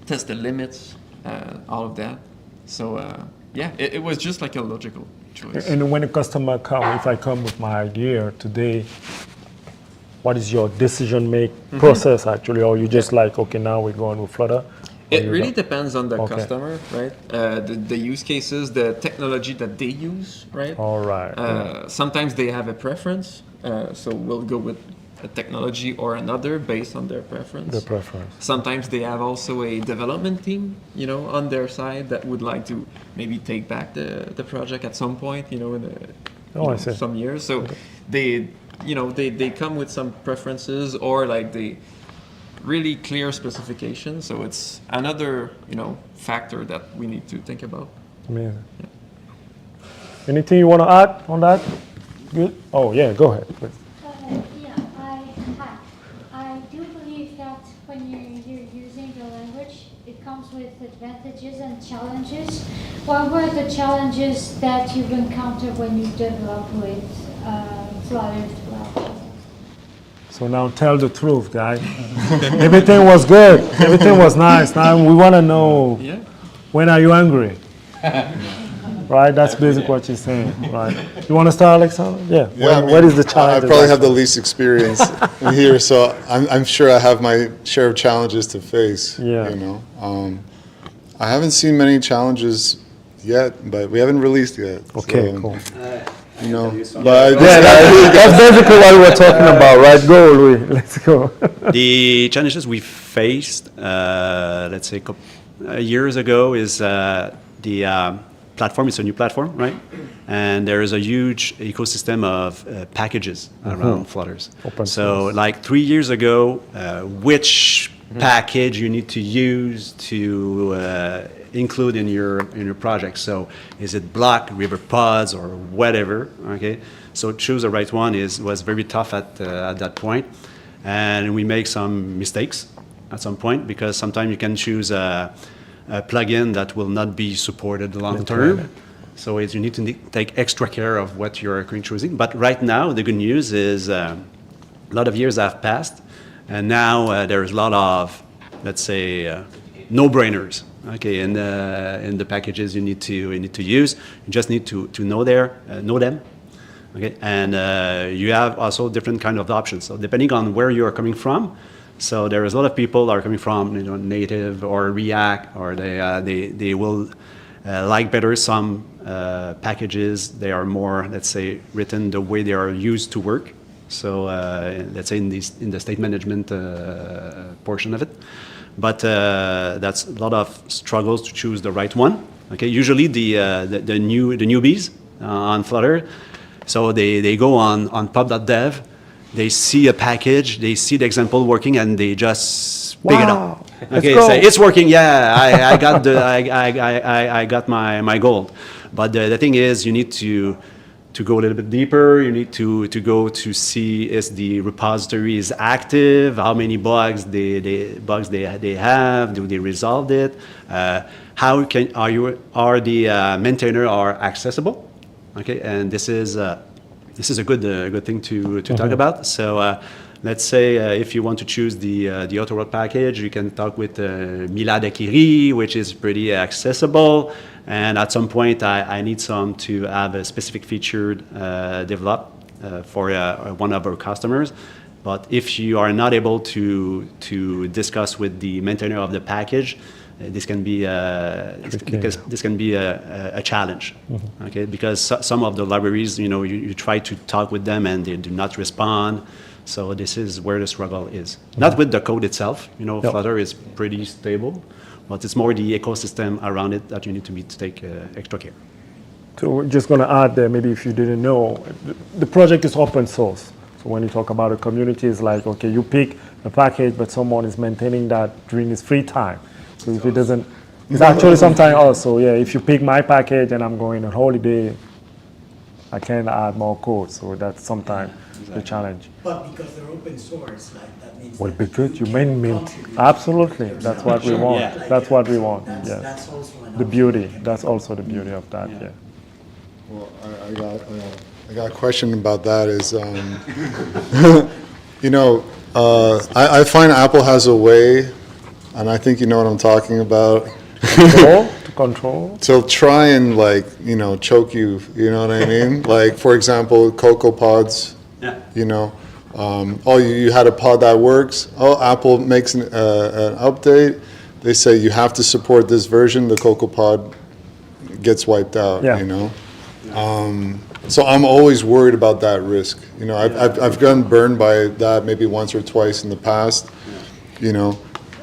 test the limits, all of that. So. Yeah, it was just like a logical choice.
And when a customer comes, if I come with my idea today, what is your decision process actually? Or you just like, okay, now we're going with Flutter?
It really depends on the customer, right? The use cases, the technology that they use, right?
All right.
Sometimes they have a preference, so we'll go with a technology or another based on their preference.
The preference.
Sometimes they have also a development team, you know, on their side that would like to maybe take back the project at some point, you know, in some years. So they, you know, they come with some preferences or like the really clear specifications. So it's another, you know, factor that we need to think about.
Amazing. Yeah. Anything you want to add on that? Good. Oh yeah, go ahead. Please.
I do believe that when you're using the language, it comes with advantages and challenges. What were the challenges that you've encountered when you developed with Flutter?
So now tell the truth, guys. Everything was good. Everything was nice. Now we want to know, when are you angry? Right, that's basically what you're saying, right? You want to start, Alexander? Yeah. What is the challenge?
I probably have the least experience in here, so I'm sure I have my share of challenges to face.
Yeah.
You know, I haven't seen many challenges yet, but we haven't released yet.
Okay,
so,
cool.
You know,
That's basically what we were talking about, right? Go, Louis. Let's go.
The challenges we faced, let's say, years ago is the platform. It's a new platform, right? And there is a huge ecosystem of packages around Flutters. So, like 3 years ago, which package you need to use to include in your project. So, is it Block, River Pods, or whatever? Okay. So, choose the right one was very tough at that point, and we make some mistakes at some point because sometimes you can choose a plugin that will not be supported long term. So you need to take extra care of what you're currently choosing. But right now, the good news is a lot of years have passed, and now there's a lot of, let's say, no-brainers. Okay, in the packages you need to use, you just need to know them. Okay, and you have also different kind of options. So depending on where you are coming from. So there is a lot of people are coming from native or React, or they will like better some packages. They are more, let's say, written the way they are used to work. So let's say in the state management portion of it. But that's a lot of struggles to choose the right one. Okay, usually the newbies on Flutter, so they go on pub.dev. They see a package, they see the example working, and they just pick it up. Okay, say it's working. Yeah, I got my goal. But the thing is, you need to go a little bit deeper. You need to go to see if the repository is active, how many bugs they have, do they resolve it, are the maintainer are accessible. Okay, and this is a good thing to talk about. So let's say if you want to choose the Autoroute package, you can talk with Milad Akiri, which is pretty accessible. And at some point, I need some to have a specific feature developed for one of our customers. But if you are not able to discuss with the maintainer of the package, this can be a challenge, okay? Because some of the libraries, you try to talk with them and they do not respond. So this is where the struggle is. Not with the code itself. Flutter is pretty stable, but it's more the ecosystem around it that you need to take extra care.
So we're just going to add there, maybe if you didn't know, the project is open source. So when you talk about a community, it's like, okay, you pick a package, but someone is maintaining that during his free time. So if it doesn't, it's actually sometimes also, if you pick my package and I'm going on holiday, I can add more code. So that's sometimes the challenge.
But because they're open source, that means.
Well, because you mint. Absolutely, that's what we want. That's what we want.
That's also
the beauty. That's also the beauty of that. Yeah.
Well, I got a question about that. Is I find Apple has a way. And I think you know what I'm talking about.
Control?
To try and choke you, you know what I mean? Like, for example, Cocoa Pods, you had a pod that works. Oh, Apple makes an update. They say you have to support this version. The Cocoa Pod gets wiped out, So I'm always worried about that risk. I've gotten burned by that maybe once or twice in the past,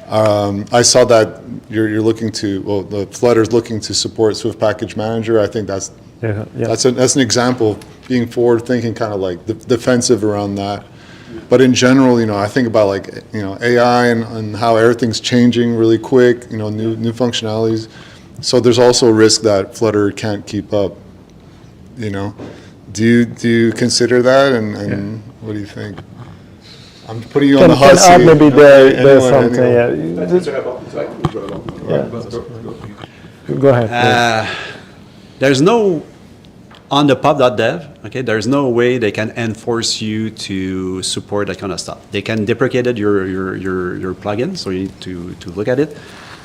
I saw that you're looking to, the Flutter's looking to support Swift Package Manager. I think that's an example of being forward thinking, kind of like defensive around that. But in general, I think about AI and how everything's changing really quick, new functionalities. So there's also a risk that Flutter can't keep up, Do you consider that, and what do you think? I'm putting you on the hot seat.
Maybe there's something. Go ahead.
There's no, on the pub.dev, okay, there's no way they can enforce you to support that kind of stuff. They can deprecate your plugin, so you need to look at it.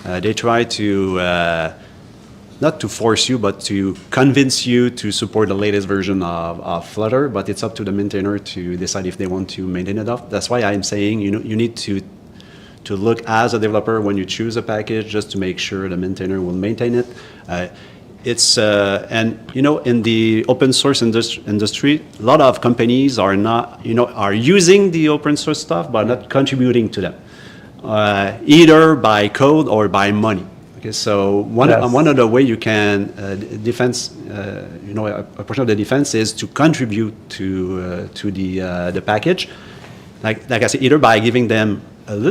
They try to not to force you, but to convince you to support the latest version of Flutter, but it's up to the maintainer to decide if they want to maintain it off. That's why I'm saying you need to look as a developer when you choose a package just to make sure the maintainer will maintain it. It's and in the open source industry, a lot of companies are not are using the open source stuff but not contributing to them, either by code or by money. Okay, so one of the way you can defense, a portion of the defense is to contribute to the package, like I said, either by giving them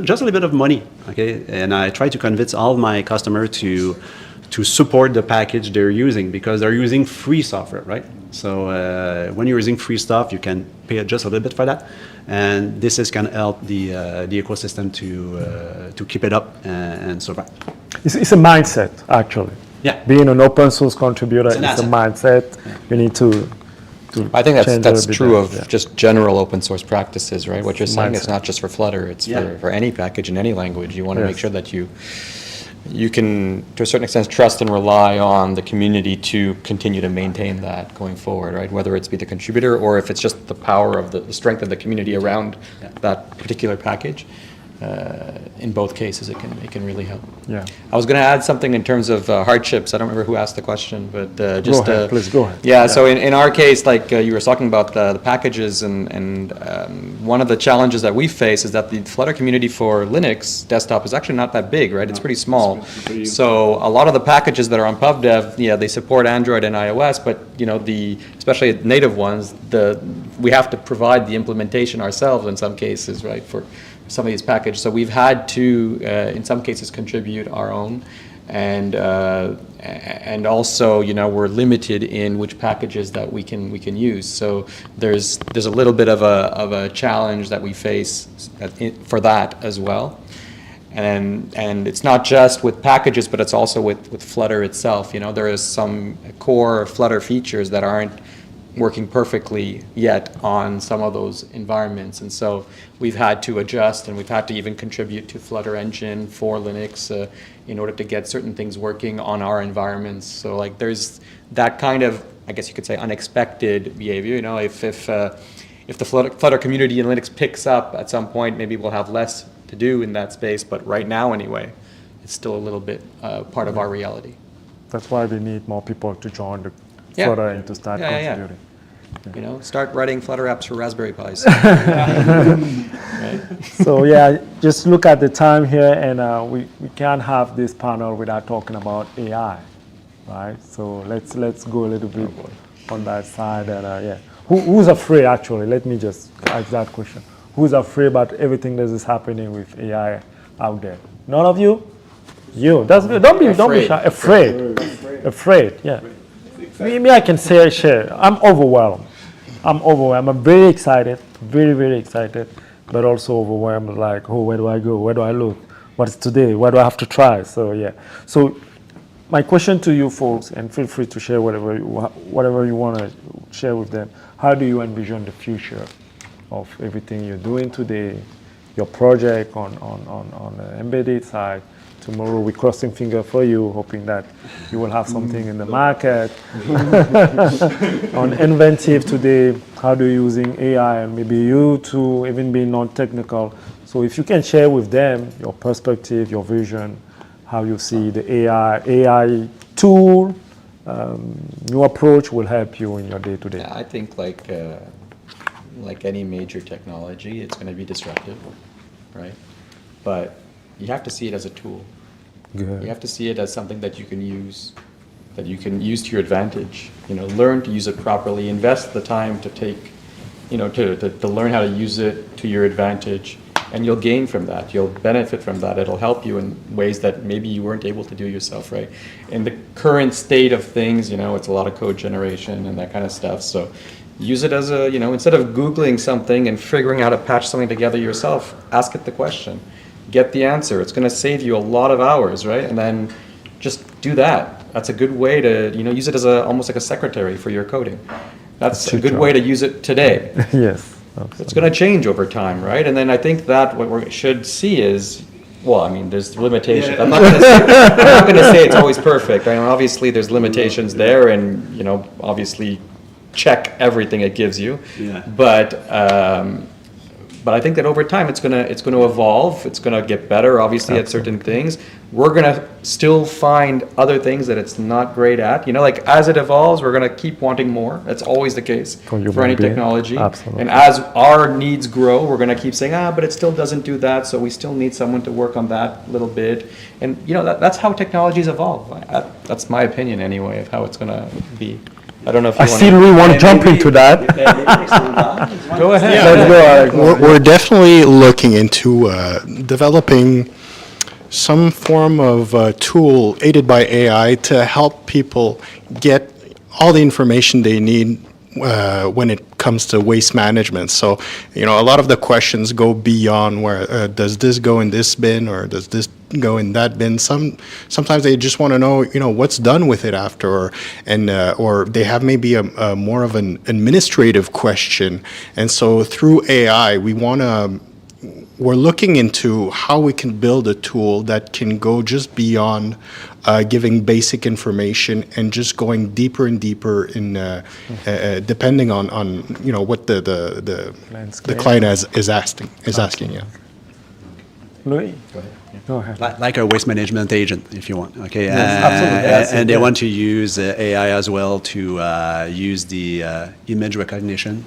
just a little bit of money. Okay, and I try to convince all my customers to support the package they're using, because they're using free software, right? So when you're using free stuff, you can pay just a little bit for that, and this is gonna help the ecosystem to keep it up and survive.
It's a mindset, actually.
Yeah.
Being an open source contributor is a
asset.
mindset.
Yeah.
You need to
I think
change
that's
a bit
true
there,
of
yeah.
just general open source practices, right? What you're saying, it's
Mindset.
not just for Flutter, it's
Yeah.
for any package in any language. You want to
Yes.
make sure that you can, to a certain extent, trust and rely on the community to continue to maintain that going forward, right? Whether it's be the contributor or if it's just the power of the strength of the community around that particular package. In both cases, it can really help.
Yeah.
I was going to add something in terms of hardships. I don't remember who asked the question, but just
go ahead, please go ahead.
Yeah. So in our case, like you were talking about the packages, and one of the challenges that we face is that the Flutter community for Linux desktop is actually not that big, right? It's pretty small. So a lot of the packages that are on PubDev, they support Android and iOS, but especially native ones, we have to provide the implementation ourselves in some cases, right? For some of these packages, so we've had to, in some cases, contribute our own, and also, we're limited in which packages that we can use. So there's a little bit of a challenge that we face for that as well, and it's not just with packages, but it's also with Flutter itself. There is some core Flutter features that aren't working perfectly yet on some of those environments, and so we've had to adjust, and we've had to even contribute to Flutter Engine for Linux in order to get certain things working on our environments. So like there's that kind of, I guess you could say, unexpected behavior. If the Flutter community in Linux picks up at some point, maybe we'll have less to do in that space, but right now anyway, it's still a little bit part of our reality.
That's why we need more people to join the Flutter and to start contributing.
Start writing Flutter apps for Raspberry Pis. Right?
So just look at the time here, and we can't have this panel without talking about AI, right? So let's go a little bit on that side. And who's afraid, actually? Let me just ask that question. Who's afraid about everything that is happening with AI out there? None of you? You. That's good. Don't be shy. Afraid. Yeah. Me, I can share. I'm overwhelmed. I'm very excited, very, very excited, but also overwhelmed. Like, where do I go? Where do I look? What's today? What do I have to try? So So my question to you folks, and feel free to share whatever you want to share with them. How do you envision the future of everything you're doing today, your project on the embedded side? Tomorrow we're crossing fingers for you, hoping that you will have something in the market. On Inventive today, how do you using AI, and maybe you too, even being non-technical. So if you can share with them your perspective, your vision, how you see the AI tool, new approach will help you in your day-to-day.
Yeah, I think like any major technology, it's going to be disruptive, right? But you have to see it as a tool.
Good.
You have to see it as something that you can use to your advantage. Learn to use it properly. Invest the time to take, to learn how to use it to your advantage, and you'll gain from that. You'll benefit from that. It'll help you in ways that maybe you weren't able to do yourself, right? In the current state of things, it's a lot of code generation and that kind of stuff. So use it as a, instead of Googling something and figuring out how to patch something together yourself, ask it the question. Get the answer. It's going to save you a lot of hours, right? And then just do that. That's a good way to, use it as almost like a secretary for your coding. That's a good way to use it today.
Yes.
Absolutely. It's going to change over time, right? And then I think that what we should see is, there's limitations. Yeah. I'm not going to say it's always perfect. Obviously there's limitations there, and obviously check everything it gives you.
Yeah.
But
But I think that over time it's gonna evolve. It's gonna get better, obviously, at certain things. We're gonna still find other things that it's not great at. You know, like as it evolves, we're gonna keep wanting more. That's always the case for any technology.
Absolutely.
And as our needs grow, we're gonna keep saying, but it still doesn't do that. So we still need someone to work on that little bit. And you know, that's how technologies evolve. That's my opinion anyway of how it's gonna be. I don't know if you
I still really want to jump into that.
Go ahead.
Yeah, let's go, Alex.
We're definitely looking into developing some form of tool aided by AI to help people get all the information they need when it comes to waste management. So, you know, a lot of the questions go beyond where does this go in this bin or does this go in that bin. Sometimes they just want to know, you know, what's done with it after, or they have maybe a more of an administrative question. And so through AI, we're looking into how we can build a tool that can go just beyond giving basic information and just going deeper and deeper in depending on you know what the client is asking. Yeah.
Louis, go ahead.
Like a waste management agent, if you want. Okay,
Yes, absolutely. Yes,
and they
yeah.
want to use AI as well to use the image recognition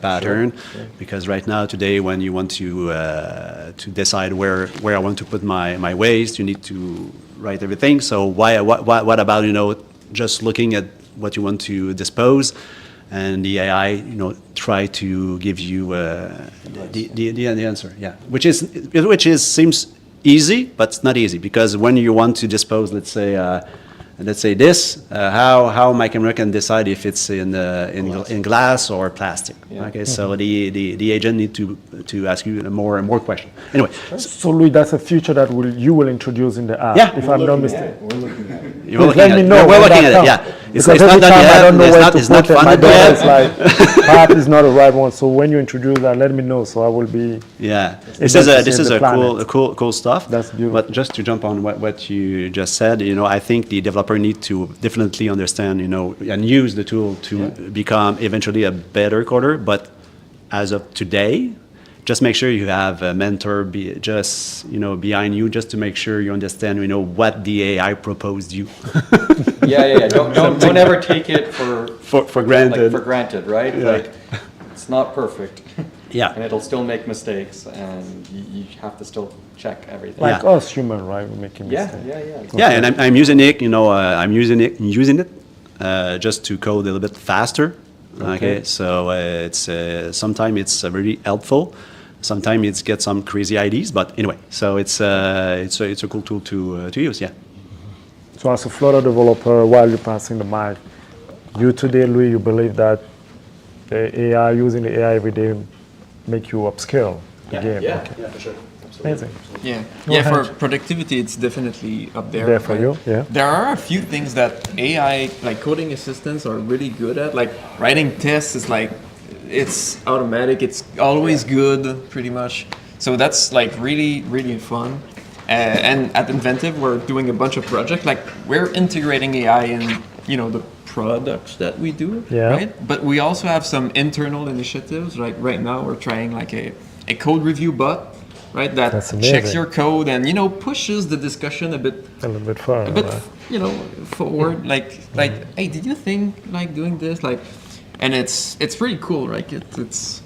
pattern, because right now, today, when you want to decide where I want to put my waste, you need to write everything. So what about, you know, just looking at what you want to dispose, and the AI, you know, try to give you the answer, yeah, which seems easy, but it's not easy, because when you want to dispose, let's say this, how my camera can decide if it's in glass or plastic. Okay, so the agent need to ask you more and more questions. Anyway,
so Louis, that's a feature that you will introduce in the app,
Yeah.
if I'm not mistaken.
We're looking at
Please let me know.
We're
when
looking
that
at it.
comes.
Yeah,
Because every
not done
time I
yet.
don't know where to
It's not
put it. My
funded
daughter
yet.
is like, perhaps it's not the right one. So when you introduce that, let me know. So I will be.
Yeah,
able
this
to
is
save
a
the planet.
cool stuff.
That's beautiful.
But just to jump on what you just said, you know, I think the developer need to definitely understand, you know, and use the tool to become eventually a better coder. But as of today, just make sure you have a mentor behind you, just to make sure you understand, you know, what the AI proposed you.
Yeah. Don't ever take it
for granted.
Like, for granted, right?
Yeah.
Like, it's not perfect.
Yeah.
And it'll still make mistakes, and you have to still check everything.
Like us human, right? We're making mistakes.
Yeah, and I'm using it. You know, I'm using it just to code a little bit faster. Okay, so it's sometimes it's really helpful. Sometimes it gets some crazy ideas, but anyway, so it's a cool tool to use. Yeah.
So as a Flutter developer, while you're passing the mic, you today, Louis, you believe that the AI, using the AI every day, make you upskill the game?
Yeah,
Okay.
yeah, for sure.
Amazing.
Yeah,
Go
yeah.
ahead.
For productivity, it's definitely up there.
There for you, yeah.
There are a few things that AI, like coding assistants, are really good at. Like writing tests is like, it's automatic. It's always good, pretty much. So that's like really, really fun. And at Inventive, we're doing a bunch of projects. Like we're integrating AI in, you know, the products that we do, right? But we also have some internal initiatives. Like right now, we're trying like a code review bot. Right, that checks your code and, you know, pushes the discussion a little bit further,
right?
You know, forward. Like, hey, did you think like doing this? Like, and it's pretty cool, right? It's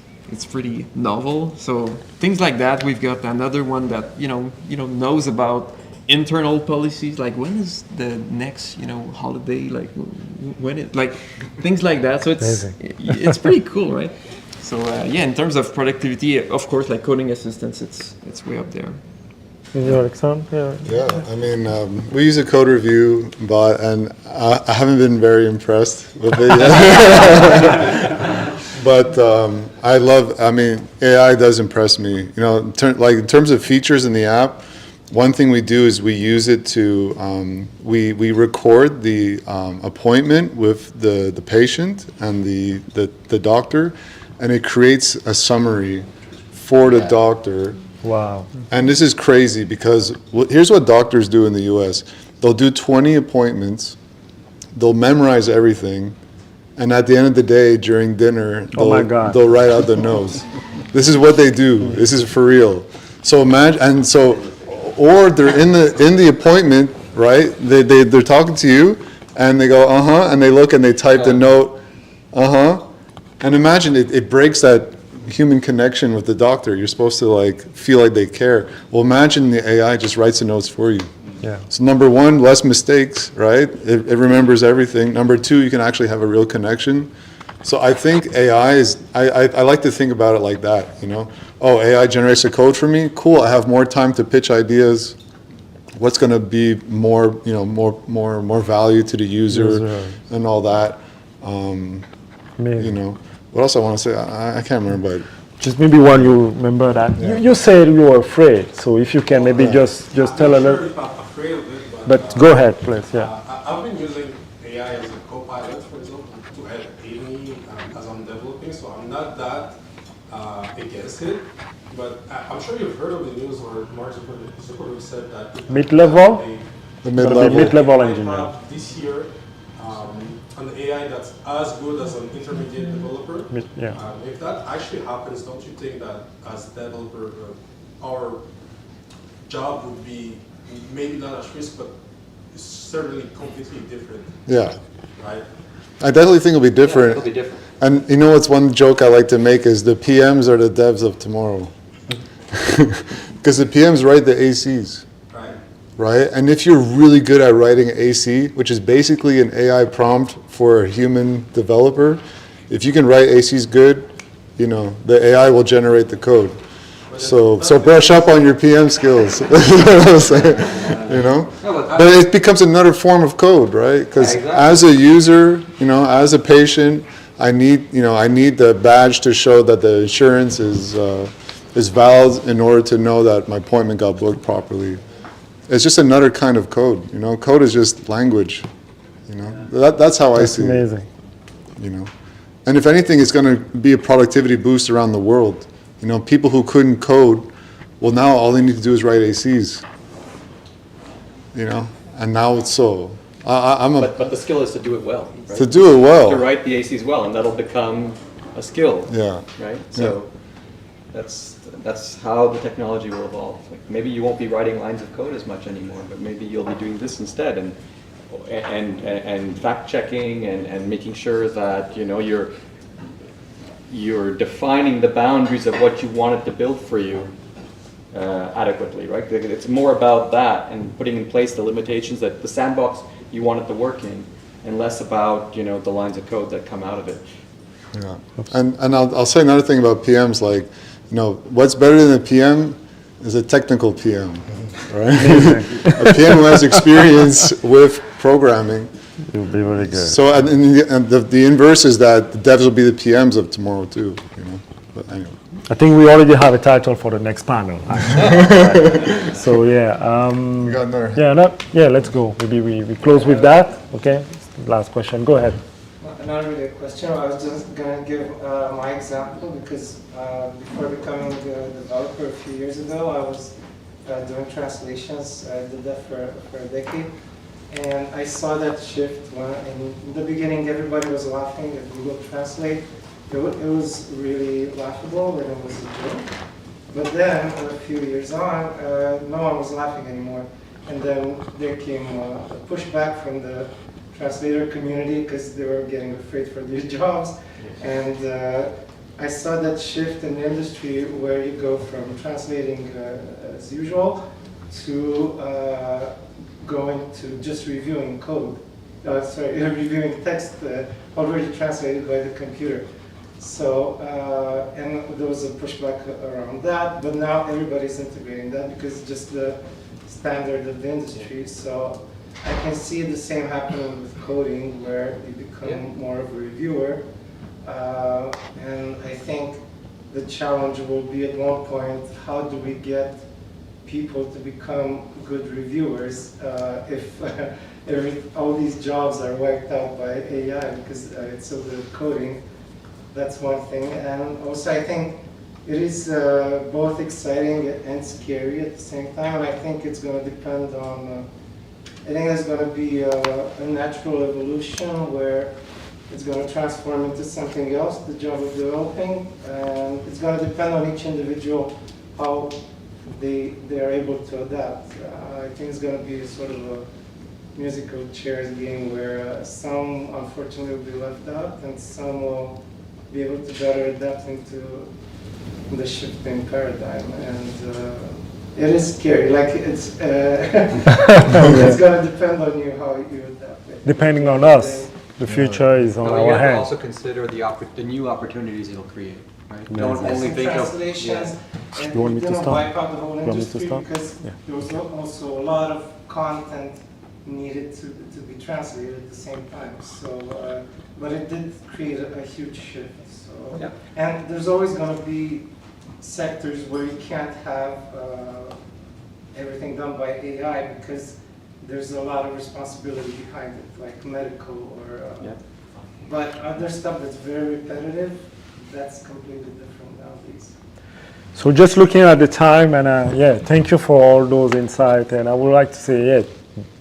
pretty novel. So things like that. We've got another one that you know knows about internal policies. Like when is the next holiday? Like when it like things like that. So it's pretty cool, right? So yeah, in terms of productivity, of course, like coding assistants, it's way up there.
Alexandre?
Yeah, I mean, we use a code review bot, and I haven't been very impressed with it yet. But I mean, AI does impress me. You know, in terms of features in the app, one thing we do is we use it to, we record the appointment with the patient and the doctor, and it creates a summary for the doctor.
Wow.
And this is crazy because here's what doctors do in the US. They'll do 20 appointments, they'll memorize everything, and at the end of the day, during dinner, they'll write out the notes. This is what they do. This is for real. So imagine, and so, or they're in the appointment, right? They're talking to you, and they go, and they look and they type the note, and imagine it breaks that human connection with the doctor. You're supposed to like feel like they care. Well, imagine the AI just writes the notes for you.
Yeah.
So number one, less mistakes, right? It remembers everything. Number two, you can actually have a real connection. So I think AI is, I like to think about it like that, you know? Oh, AI generates a code for me? Cool, I have more time to pitch ideas. What's gonna be more, you know, more value to the user and all that. You know, what else I wanna say? I can't remember, but.
Just maybe one you remember that.
Yeah.
You said you were afraid, so if you can maybe just tell a little.
I'm afraid of it,
but go ahead, please, yeah.
I've been using AI as a co-pilot, for example, to aid me as I'm developing, so I'm not that against it. But I'm sure you've heard of the news where Mark Zuckerberg said that
Mid-level?
The mid-level.
Mid-level engineer.
This year, an AI that's as good as an intermediate developer.
Yeah.
If that actually happens, don't you think that as developer, our job would be maybe not at risk, but certainly completely different?
Yeah.
Right?
I definitely think it'll be different.
Yeah, it'll be different.
And you know what's one joke I like to make is the PMs are the devs of tomorrow. Because the PMs write the ACs. Right? And if you're really good at writing AC, which is basically an AI prompt for a human developer, if you can write ACs good, you know, the AI will generate the code. So brush up on your PM skills. You know what I'm saying? You know? But it becomes another form of code, right? Because as a user, you know, as a patient, I need the badge to show that the insurance is valid in order to know that my appointment got booked properly. It's just another kind of code, you know. Code is just language, you know. That's how I see it.
That's amazing.
You know, and if anything, it's going to be a productivity boost around the world. You know, people who couldn't code, well, now all they need to do is write ACs. You know, and now it's so.
But the skill is to do it well. Right?
To do it well.
To write the ACs well, and that'll become a skill.
Yeah.
Right. So that's how the technology will evolve. Like maybe you won't be writing lines of code as much anymore, but maybe you'll be doing this instead, and fact checking and making sure that you know you're defining the boundaries of what you want it to build for you adequately, right? It's more about that and putting in place the limitations that the sandbox you want it to work in, and less about you know the lines of code that come out of it.
Yeah, and I'll say another thing about PMs, like, you know, what's better than a PM is a technical PM, right? A PM who has experience with programming.
You'll be really good.
So, and the inverse is that the devs will be the PMs of tomorrow too, you know. But anyway.
I think we already have a title for the next panel, actually. So yeah.
We got another.
Yeah, let's go. Maybe we close with that. Okay. Last question. Go ahead.
Not really a question. I was just going to give my example because before becoming a developer a few years ago, I was doing translations. I did that for a decade. And I saw that shift when in the beginning everybody was laughing at Google Translate. It was really laughable and it was a joke. But then a few years on, no one was laughing anymore. And then there came a pushback from the translator community because they were getting afraid for their jobs. And I saw that shift in the industry where you go from translating as usual to going to just reviewing code. Reviewing text already translated by the computer. So, and there was a pushback around that, but now everybody's integrating that because it's just the standard of the industry. So I can see the same happening with coding where you become more of a reviewer. And I think the challenge will be at one point, how do we get people to become good reviewers if all these jobs are wiped out by AI because it's so good at coding. That's one thing. And also I think it is both exciting and scary at the same time. And I think it's going to depend on, I think there's going to be a natural evolution where it's going to transform into something else, the job of developing, and it's going to depend on each individual how they are able to adapt. I think it's going to be sort of a musical chairs game where some unfortunately will be left out and some will be able to better adapt into the shifting paradigm. And it is scary, like it's it's going to depend on you how you adapt.
Depending on us. The future is on
No,
our
you have to
hands.
also consider the new opportunities it'll create, right?
Yeah.
Don't only think of
translations, and
You want me
it
to
didn't
stop?
wipe out the whole
You want me to
industry
stop?
because
Yeah.
there was also a lot of content needed to be translated at the same time. So, but it did create a huge shift. So,
Yeah.
and there's always going to be sectors where you can't have everything done by AI because there's a lot of responsibility behind it, like medical or. But other stuff that's very repetitive, that's completely different nowadays.
So just looking at the time, and yeah, thank you for all those insights. And I would like to say, yeah,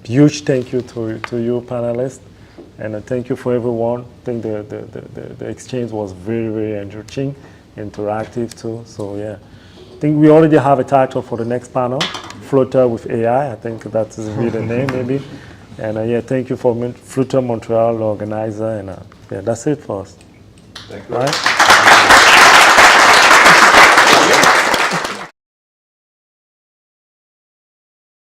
huge thank you to you panelists, and thank you for everyone. I think the exchange was very, very enriching, interactive too. So yeah, I think we already have a title for the next panel, Flutter with AI. I think that is really the name maybe. And yeah, thank you for Flutter Montreal, the organizer, and yeah, that's it for us.
Thank you.
Right?